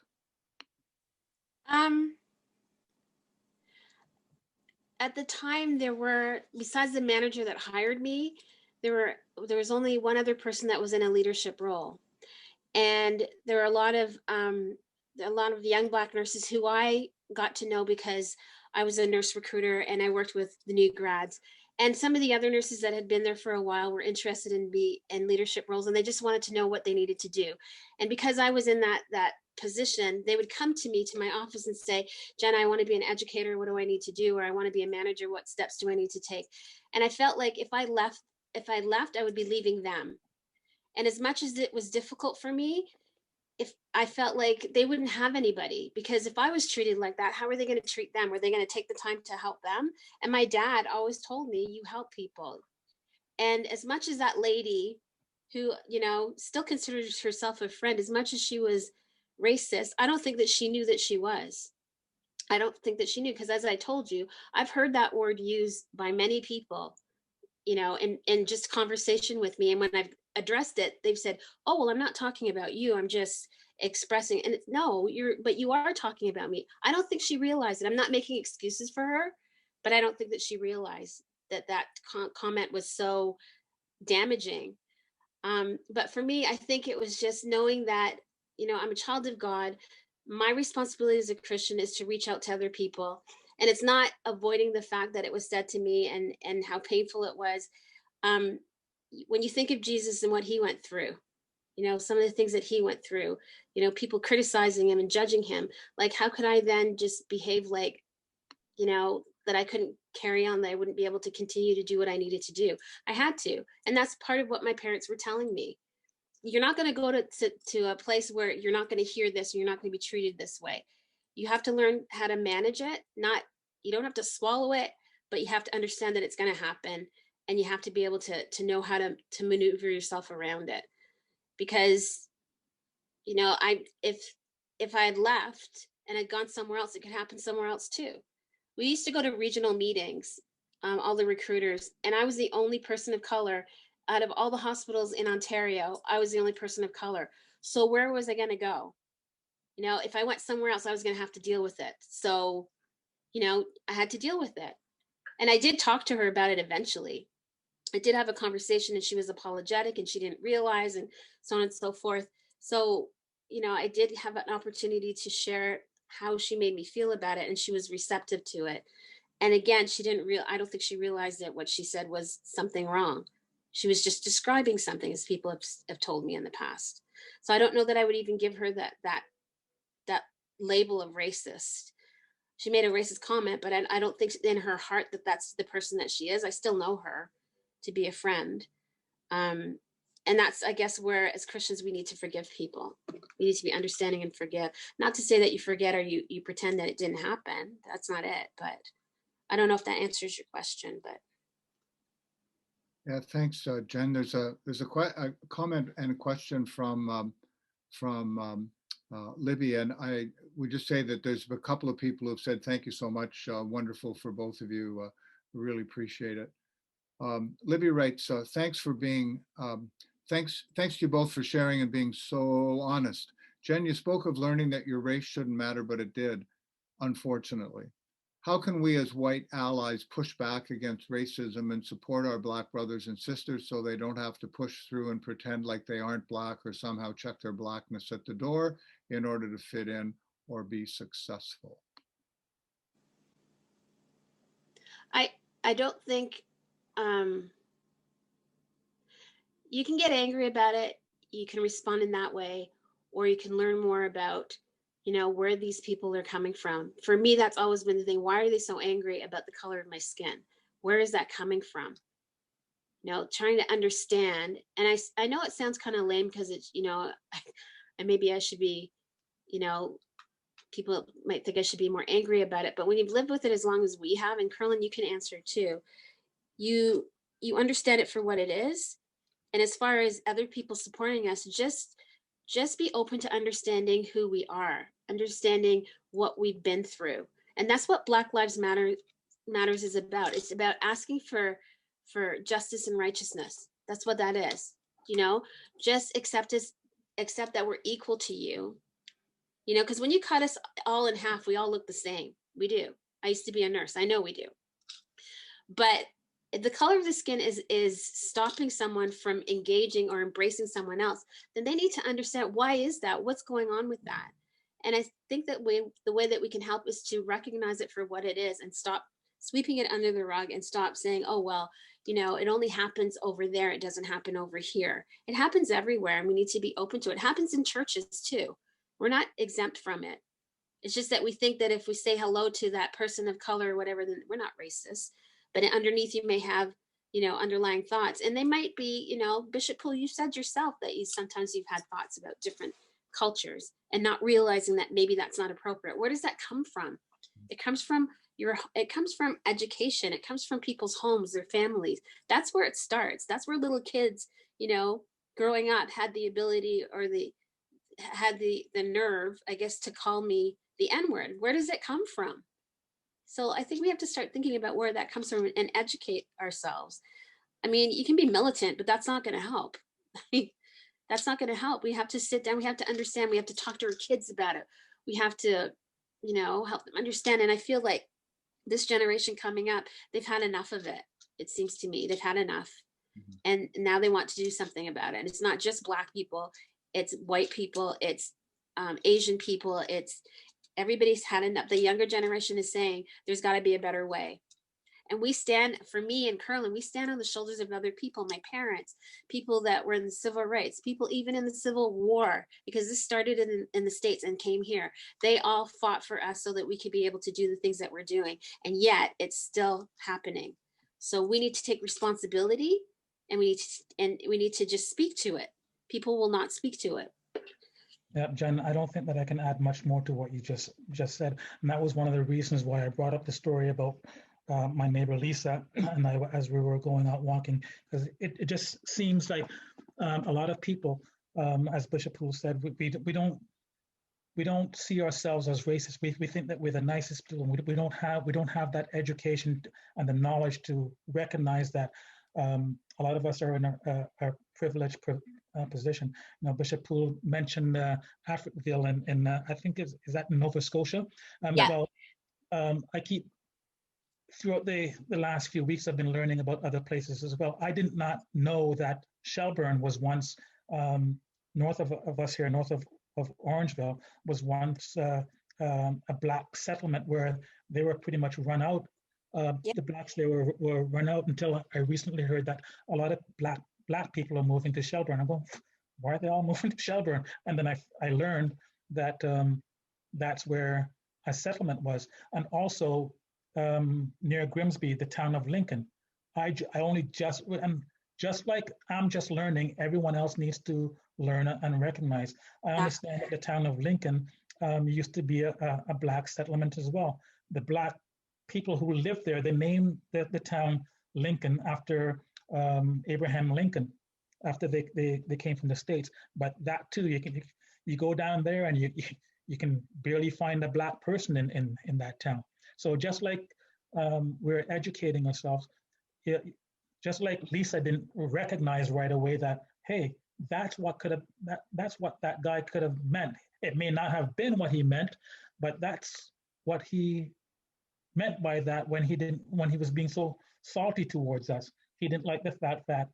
At the time, there were, besides the manager that hired me, there was only one other person that was in a leadership role, and there were a lot of young Black nurses who I got to know because I was a nurse recruiter and I worked with the new grads. And some of the other nurses that had been there for a while were interested in leadership roles, and they just wanted to know what they needed to do. And because I was in that position, they would come to me, to my office, and say, Jen, I want to be an educator. What do I need to do? Or I want to be a manager. What steps do I need to take? And I felt like if I left, I would be leaving them. And as much as it was difficult for me, if I felt like they wouldn't have anybody, because if I was treated like that, how are they going to treat them? Were they going to take the time to help them? And my dad always told me, you help people. And as much as that lady, who, still considers herself a friend, as much as she was racist, I don't think that she knew that she was. I don't think that she knew, because as I told you, I've heard that word used by many people, in just conversation with me. And when I've addressed it, they've said, oh, well, I'm not talking about you. I'm just expressing. And no, but you are talking about me. I don't think she realized it. I'm not making excuses for her, but I don't think that she realized that comment was so damaging. But for me, I think it was just knowing that, I'm a child of God. My responsibility as a Christian is to reach out to other people. And it's not avoiding the fact that it was said to me and how painful it was. Um, when you think of Jesus and what he went through, some of the things that he went through, people criticizing him and judging him, like, how could I then just behave like, that I couldn't carry on, that I wouldn't be able to continue to do what I needed to do? I had to. And that's part of what my parents were telling me. You're not going to go to a place where you're not going to hear this and you're not going to be treated this way. You have to learn how to manage it. You don't have to swallow it, but you have to understand that it's going to happen. And you have to be able to know how to maneuver yourself around it. Because, if I had left and had gone somewhere else, it could happen somewhere else too. We used to go to regional meetings, all the recruiters, and I was the only person of color out of all the hospitals in Ontario. I was the only person of color. So where was I going to go? If I went somewhere else, I was going to have to deal with it. So, I had to deal with it. And I did talk to her about it eventually. I did have a conversation, and she was apologetic and she didn't realize, and so on and so forth. So, I did have an opportunity to share how she made me feel about it, and she was receptive to it. And again, I don't think she realized that what she said was something wrong. She was just describing something, as people have told me in the past. So I don't know that I would even give her that label of racist. She made a racist comment, but I don't think in her heart that that's the person that she is. I still know her to be a friend. And that's, I guess, where as Christians, we need to forgive people. We need to be understanding and forgive. Not to say that you forget or you pretend that it didn't happen. That's not it. But I don't know if that answers your question, but. Yeah, thanks, Jen. There's a comment and a question from Libby, and I would just say that there's a couple of people who have said thank you so much. Wonderful for both of you. We really appreciate it. Libby writes, thanks for being, thanks to you both for sharing and being so honest. Jen, you spoke of learning that your race shouldn't matter, but it did, unfortunately. How can we as white allies push back against racism and support our Black brothers and sisters so they don't have to push through and pretend like they aren't Black or somehow check their Blackness at the door in order to fit in or be successful? I don't think you can get angry about it. You can respond in that way, or you can learn more about, where these people are coming from. For me, that's always been the thing. Why are they so angry about the color of my skin? Where is that coming from? Trying to understand. And I know it sounds kind of lame because it's, and maybe I should be, people might think I should be more angry about it. But when you've lived with it as long as we have, and Curlin, you can answer too, you understand it for what it is. And as far as other people supporting us, just be open to understanding who we are, understanding what we've been through. And that's what Black Lives Matters is about. It's about asking for justice and righteousness. That's what that is. Just accept that we're equal to you. Because when you cut us all in half, we all look the same. We do. I used to be a nurse. I know we do. But if the color of the skin is stopping someone from engaging or embracing someone else, then they need to understand, why is that? What's going on with that? And I think that the way that we can help is to recognize it for what it is and stop sweeping it under the rug and stop saying, oh, well, it only happens over there. It doesn't happen over here. It happens everywhere, and we need to be open to it. It happens in churches too. We're not exempt from it. It's just that we think that if we say hello to that person of color or whatever, then we're not racist. But underneath you may have, underlying thoughts. And they might be, Bishop Poole, you said yourself that sometimes you've had thoughts about different cultures and not realizing that maybe that's not appropriate. Where does that come from? It comes from education. It comes from people's homes, their families. That's where it starts. That's where little kids, growing up had the ability or had the nerve, I guess, to call me the N-word. Where does it come from? So I think we have to start thinking about where that comes from and educate ourselves. I mean, you can be militant, but that's not going to help. That's not going to help. We have to sit down. We have to understand. We have to talk to our kids about it. We have to, help them understand. And I feel like this generation coming up, they've had enough of it. It seems to me they've had enough. And now they want to do something about it. And it's not just Black people, it's white people, it's Asian people, it's everybody's had enough. The younger generation is saying there's got to be a better way. And we stand, for me and Curlin, we stand on the shoulders of other people, my parents, people that were in the civil rights, people even in the Civil War, because this started in the States and came here. They all fought for us so that we could be able to do the things that we're doing. And yet it's still happening. So we need to take responsibility, and we need to just speak to it. People will not speak to it. Yeah, Jen, I don't think that I can add much more to what you just said. And that was one of the reasons why I brought up the story about my neighbor Lisa and I, as we were going out walking, because it just seems like a lot of people, as Bishop Poole said, we don't see ourselves as racist. We think that we're the nicest people. We don't have that education and the knowledge to recognize that a lot of us are in a privileged position. Now, Bishop Poole mentioned Africville, and I think is that in Nova Scotia? Yeah. Well, I keep throughout the last few weeks, I've been learning about other places as well. I did not know that Shelburne was once north of us here, north of Orangeville, was once a Black settlement where they were pretty much run out. The Blacks there were run out until I recently heard that a lot of Black people are moving to Shelburne. I'm going, why are they all moving to Shelburne? And then I learned that that's where a settlement was, and also near Grimsby, the town of Lincoln. I only just like I'm just learning, everyone else needs to learn and recognize. I understand that the town of Lincoln used to be a Black settlement as well. The Black people who lived there, they named the town Lincoln after Abraham Lincoln, after they came from the States. But that too, you go down there and you can barely find a Black person in that town. So just like we're educating ourselves, just like Lisa didn't recognize right away that, hey, that's what that guy could have meant. It may not have been what he meant, but that's what he meant by that when he was being so salty towards us. He didn't like the fact that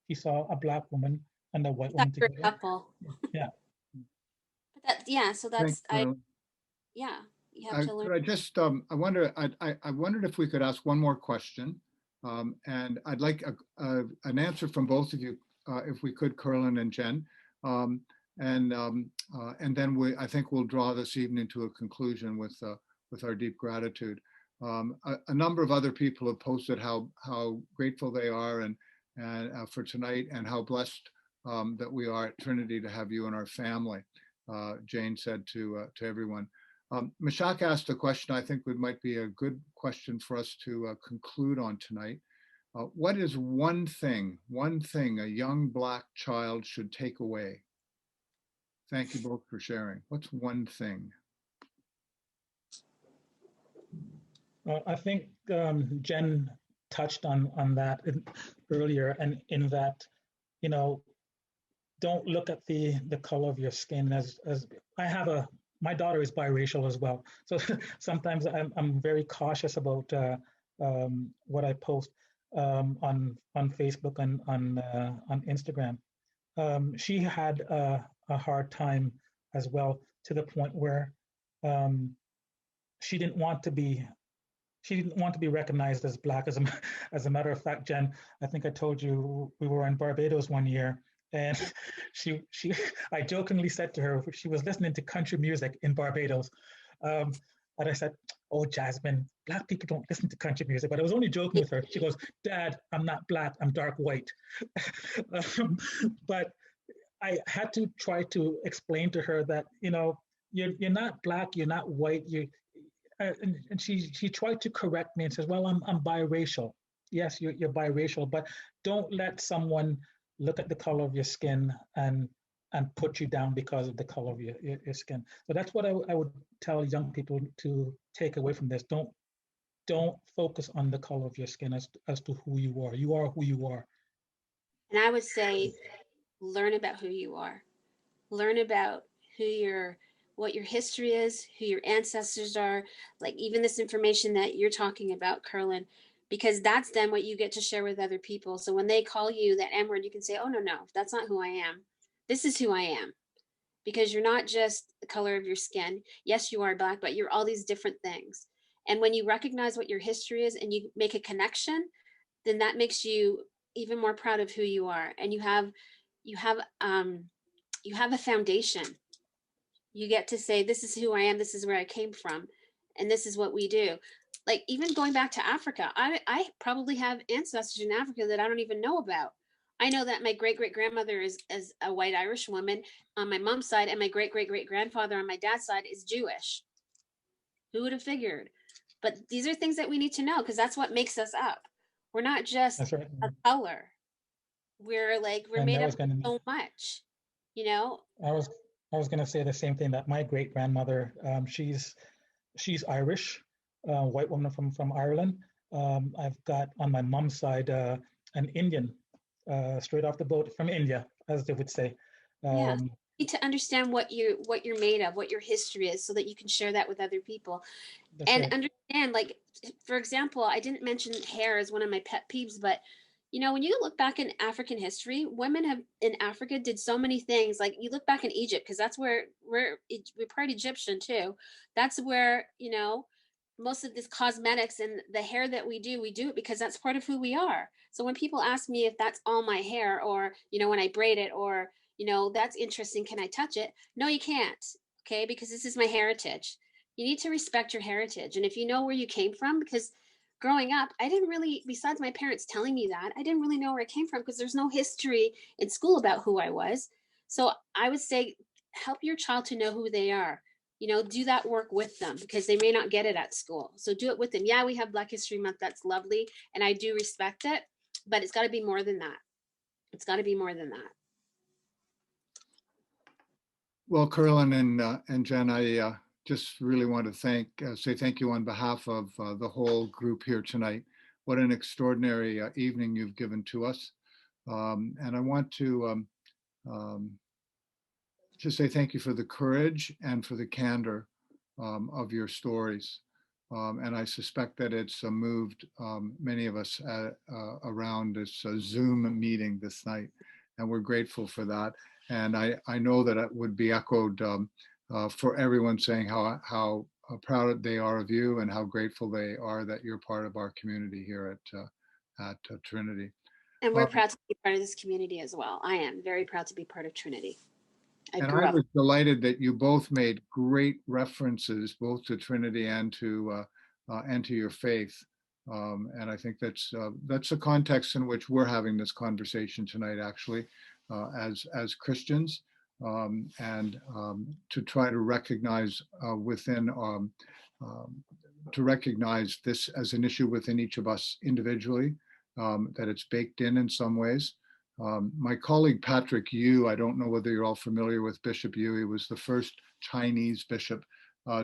he saw a Black woman and a white woman together. Couple. Yeah. But so that's you have to learn. I just I wondered if we could ask one more question, and I'd like an answer from both of you, if we could, Curlin and Jen, and then I think we'll draw this evening to a conclusion with our deep gratitude. A number of other people have posted how grateful they are and for tonight, and how blessed that we are at Trinity to have you in our family. Jane said to everyone. Mashak asked a question I think might be a good question for us to conclude on tonight. What is one thing a young Black child should take away? Thank you both for sharing. What's one thing? Well, I think Jen touched on that earlier, and in that, don't look at the color of your skin as my daughter is biracial as well. So sometimes I'm very cautious about what I post on Facebook and on Instagram. She had a hard time as well, to the point where she didn't want to be recognized as Black. As a matter of fact, Jen, I think I told you we were in Barbados one year, and I jokingly said to her, she was listening to country music in Barbados, and I said, "Oh, Jasmine, Black people don't listen to country music." But I was only joking with her. She goes, "Dad, I'm not Black, I'm dark white." But I had to try to explain to her that you're not Black, you're not white, and she tried to correct me and says, "Well, I'm biracial." Yes, you're biracial, but don't let someone look at the color of your skin and put you down because of the color of your skin. So that's what I would tell young people to take away from this. Don't focus on the color of your skin as to who you are. You are who you are. And I would say, learn about who you are. Learn about what your history is, who your ancestors are, like even this information that you're talking about, Curlin, because that's then what you get to share with other people. So when they call you that M word, you can say, oh, no, no, that's not who I am. This is who I am. Because you're not just the color of your skin. Yes, you are Black, but you're all these different things. And when you recognize what your history is and you make a connection, then that makes you even more proud of who you are. And you have a foundation. You get to say, this is who I am, this is where I came from, and this is what we do. Like, even going back to Africa, I probably have ancestors in Africa that I don't even know about. I know that my great-great-grandmother is a white Irish woman on my mom's side, and my great-great-great-grandfather on my dad's side is Jewish. Who would have figured? But these are things that we need to know, because that's what makes us up. We're not just That's right. a color. We're And made I up was of gonna, so much, you know? I was, I was gonna say the same thing, that my great grandmother, she's Irish, white woman from Ireland. I've got on my mom's side an Indian, straight off the boat from India, as they would say. Yeah. Um, You need to understand what you're made of, what your history is, so that you can share that with other people. that's And right. understand, like, for example, I didn't mention hair as one of my pet peeves, but when you look back in African history, women have in Africa did so many things. Like, you look back in Egypt, because that's where we're part Egyptian too. That's where most of this cosmetics and the hair that we do it because that's part of who we are. So when people ask me if that's all my hair, or when I braid it, or that's interesting, can I touch it? No, you can't. Okay, because this is my heritage. You need to respect your heritage. And if you know where you came from, because growing up, I didn't really, besides my parents telling me that, I didn't really know where I came from, because there's no history in school about who I was. So I would say, help your child to know who they are. Do that work with them, because they may not get it at school. So do it with them. Yeah, we have Black History Month. That's lovely. And I do respect it, but it's got to be more than that. It's got to be more than that. Well, Carolyn and Jen, I just really want to say thank you on behalf of the whole group here tonight. What an extraordinary evening you've given to us. And I want to say thank you for the courage and for the candor of your stories. And I suspect that it's moved many of us around this Zoom meeting this night. And we're grateful for that. And I know that it would be echoed for everyone, saying how proud they are of you and how grateful they are that you're part of our community here at Trinity. And we're proud to be part of this community as well. I am very proud to be part of Trinity. And I was delighted that you both made great references both to Trinity and to your faith. And I think that's the context in which we're having this conversation tonight, actually, as Christians, and to try to recognize to recognize this as an issue within each of us individually, that it's baked in some ways. My colleague Patrick Yu, I don't know whether you're all familiar with Bishop Yu. He was the first Chinese bishop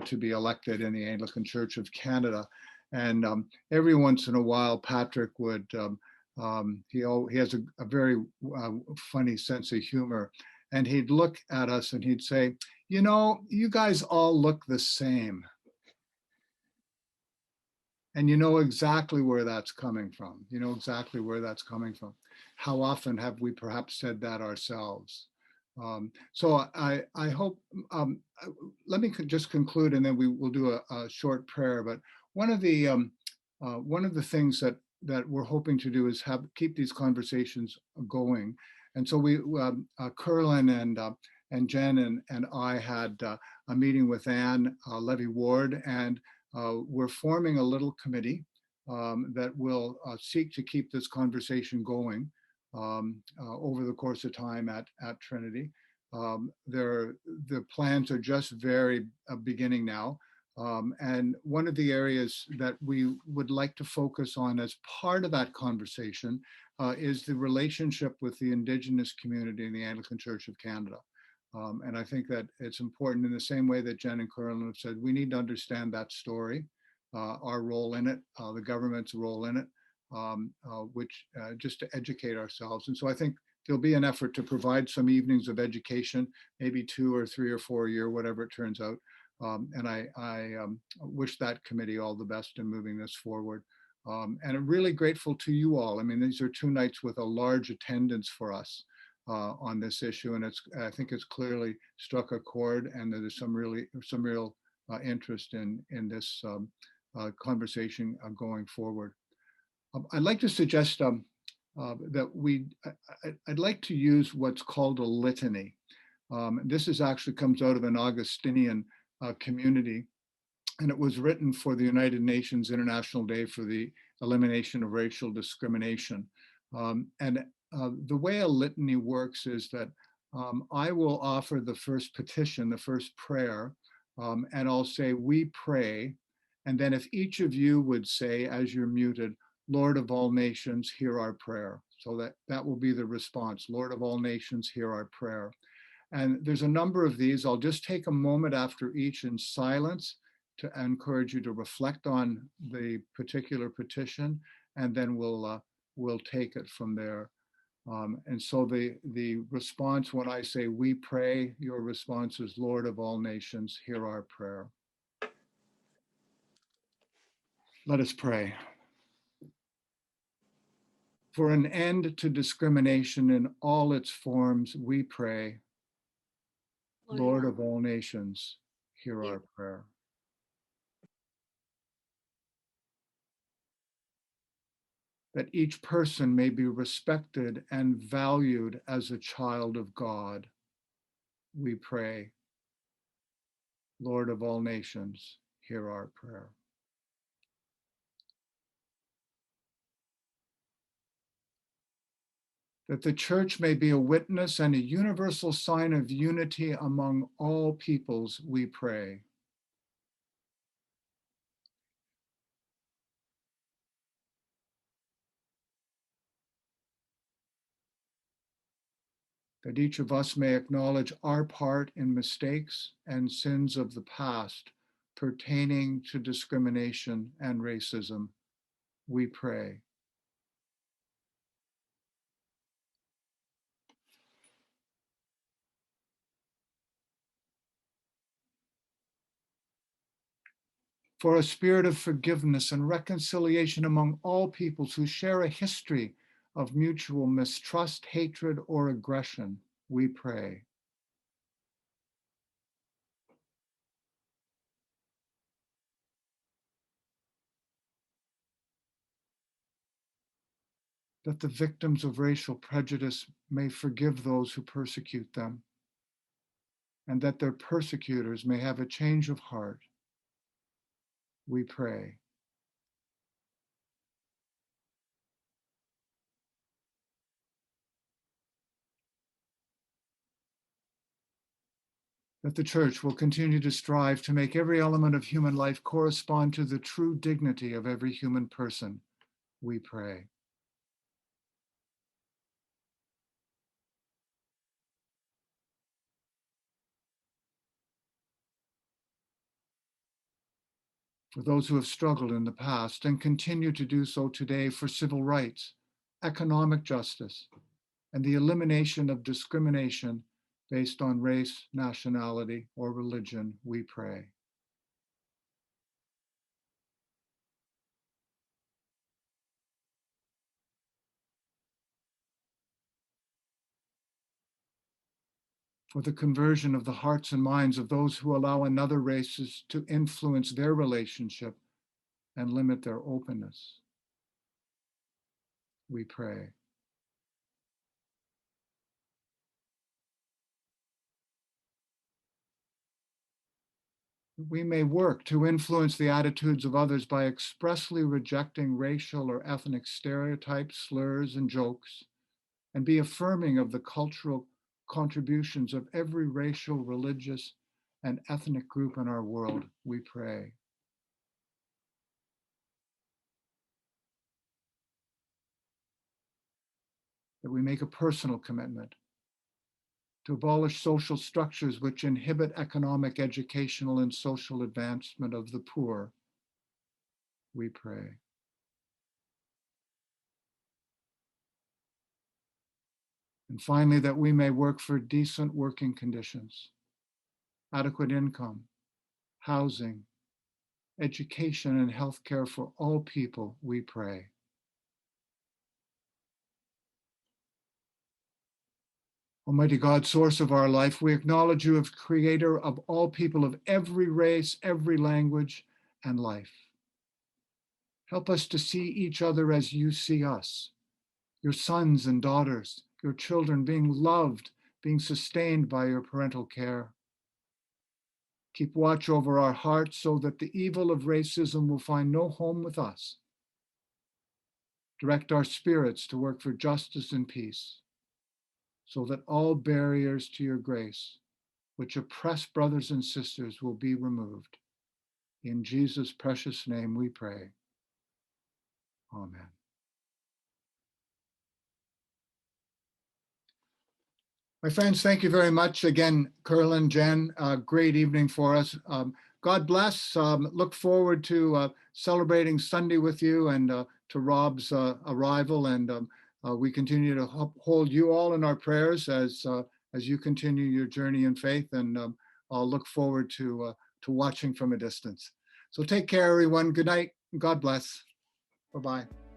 to be elected in the Anglican Church of Canada. And every once in a while, Patrick would, he has a very funny sense of humor. And he'd look at us and he'd say, you guys all look the same. And you know exactly where that's coming from. You know exactly where that's coming from. How often have we perhaps said that ourselves? So I hope, let me just conclude, and then we will do a short prayer. But one of the things that we're hoping to do is keep these conversations going. And so Carolyn and Jen and I had a meeting with Anne Levy Ward, and we're forming a little committee that will seek to keep this conversation going over the course of time at Trinity. The plans are just very beginning now. And one of the areas that we would like to focus on as part of that conversation is the relationship with the Indigenous community in the Anglican Church of Canada. And I think that it's important, in the same way that Jen and Carolyn have said, we need to understand that story, our role in it, the government's role in it, which just to educate ourselves. And so I think there'll be an effort to provide some evenings of education, maybe 2 or 3 or 4 a year, whatever it turns out. And I wish that committee all the best in moving this forward. And I'm really grateful to you all. I mean, these are 2 nights with a large attendance for us on this issue, and I think it's clearly struck a chord, and there's some real interest in this conversation going forward. I'd like to suggest that I'd like to use what's called a litany. This actually comes out of an Augustinian community, and it was written for the United Nations International Day for the Elimination of Racial Discrimination. And the way a litany works is that I will offer the first petition, the first prayer, and I'll say, "We pray." And then if each of you would say, as you're muted, "Lord of all nations, hear our prayer." So that will be the response. "Lord of all nations, hear our prayer." And there's a number of these. I'll just take a moment after each in silence to encourage you to reflect on the particular petition, and then we'll take it from there. And so the response when I say "we pray," your response is, "Lord of all nations, hear our prayer." Let us pray. For an end to discrimination in all its forms, we pray. Lord of all nations, hear our prayer. That each person may be respected and valued as a child of God, we pray. Lord of all nations, hear our prayer. That the church may be a witness and a universal sign of unity among all peoples, we pray. That each of us may acknowledge our part in mistakes and sins of the past pertaining to discrimination and racism, we pray. For a spirit of forgiveness and reconciliation among all peoples who share a history of mutual mistrust, hatred, or aggression, we pray. That the victims of racial prejudice may forgive those who persecute them, and that their persecutors may have a change of heart, we pray. That the church will continue to strive to make every element of human life correspond to the true dignity of every human person, we pray. For those who have struggled in the past and continue to do so today for civil rights, economic justice, and the elimination of discrimination based on race, nationality, or religion, we pray. For the conversion of the hearts and minds of those who allow another races to influence their relationship and limit their openness, we pray. We may work to influence the attitudes of others by expressly rejecting racial or ethnic stereotypes, slurs, and jokes, and be affirming of the cultural contributions of every racial, religious, and ethnic group in our world, we pray. That we make a personal commitment to abolish social structures which inhibit economic, educational, and social advancement of the poor, we pray. And finally, that we may work for decent working conditions, adequate income, housing, education, and healthcare for all people, we pray. Almighty God, source of our life, we acknowledge you as creator of all people of every race, every language, and life. Help us to see each other as you see us, your sons and daughters, your children being loved, being sustained by your parental care. Keep watch over our hearts so that the evil of racism will find no home with us. Direct our spirits to work for justice and peace, so that all barriers to your grace, which oppress brothers and sisters, will be removed. In Jesus' precious name we pray. Amen. My friends, thank you very much. Again, Curlin, Jen, great evening for us. God bless. Look forward to celebrating Sunday with you and to Rob's arrival. And we continue to hold you all in our prayers as you continue your journey in faith. And I'll look forward to watching from a distance. So take care, everyone. Good night. God bless. Bye-bye.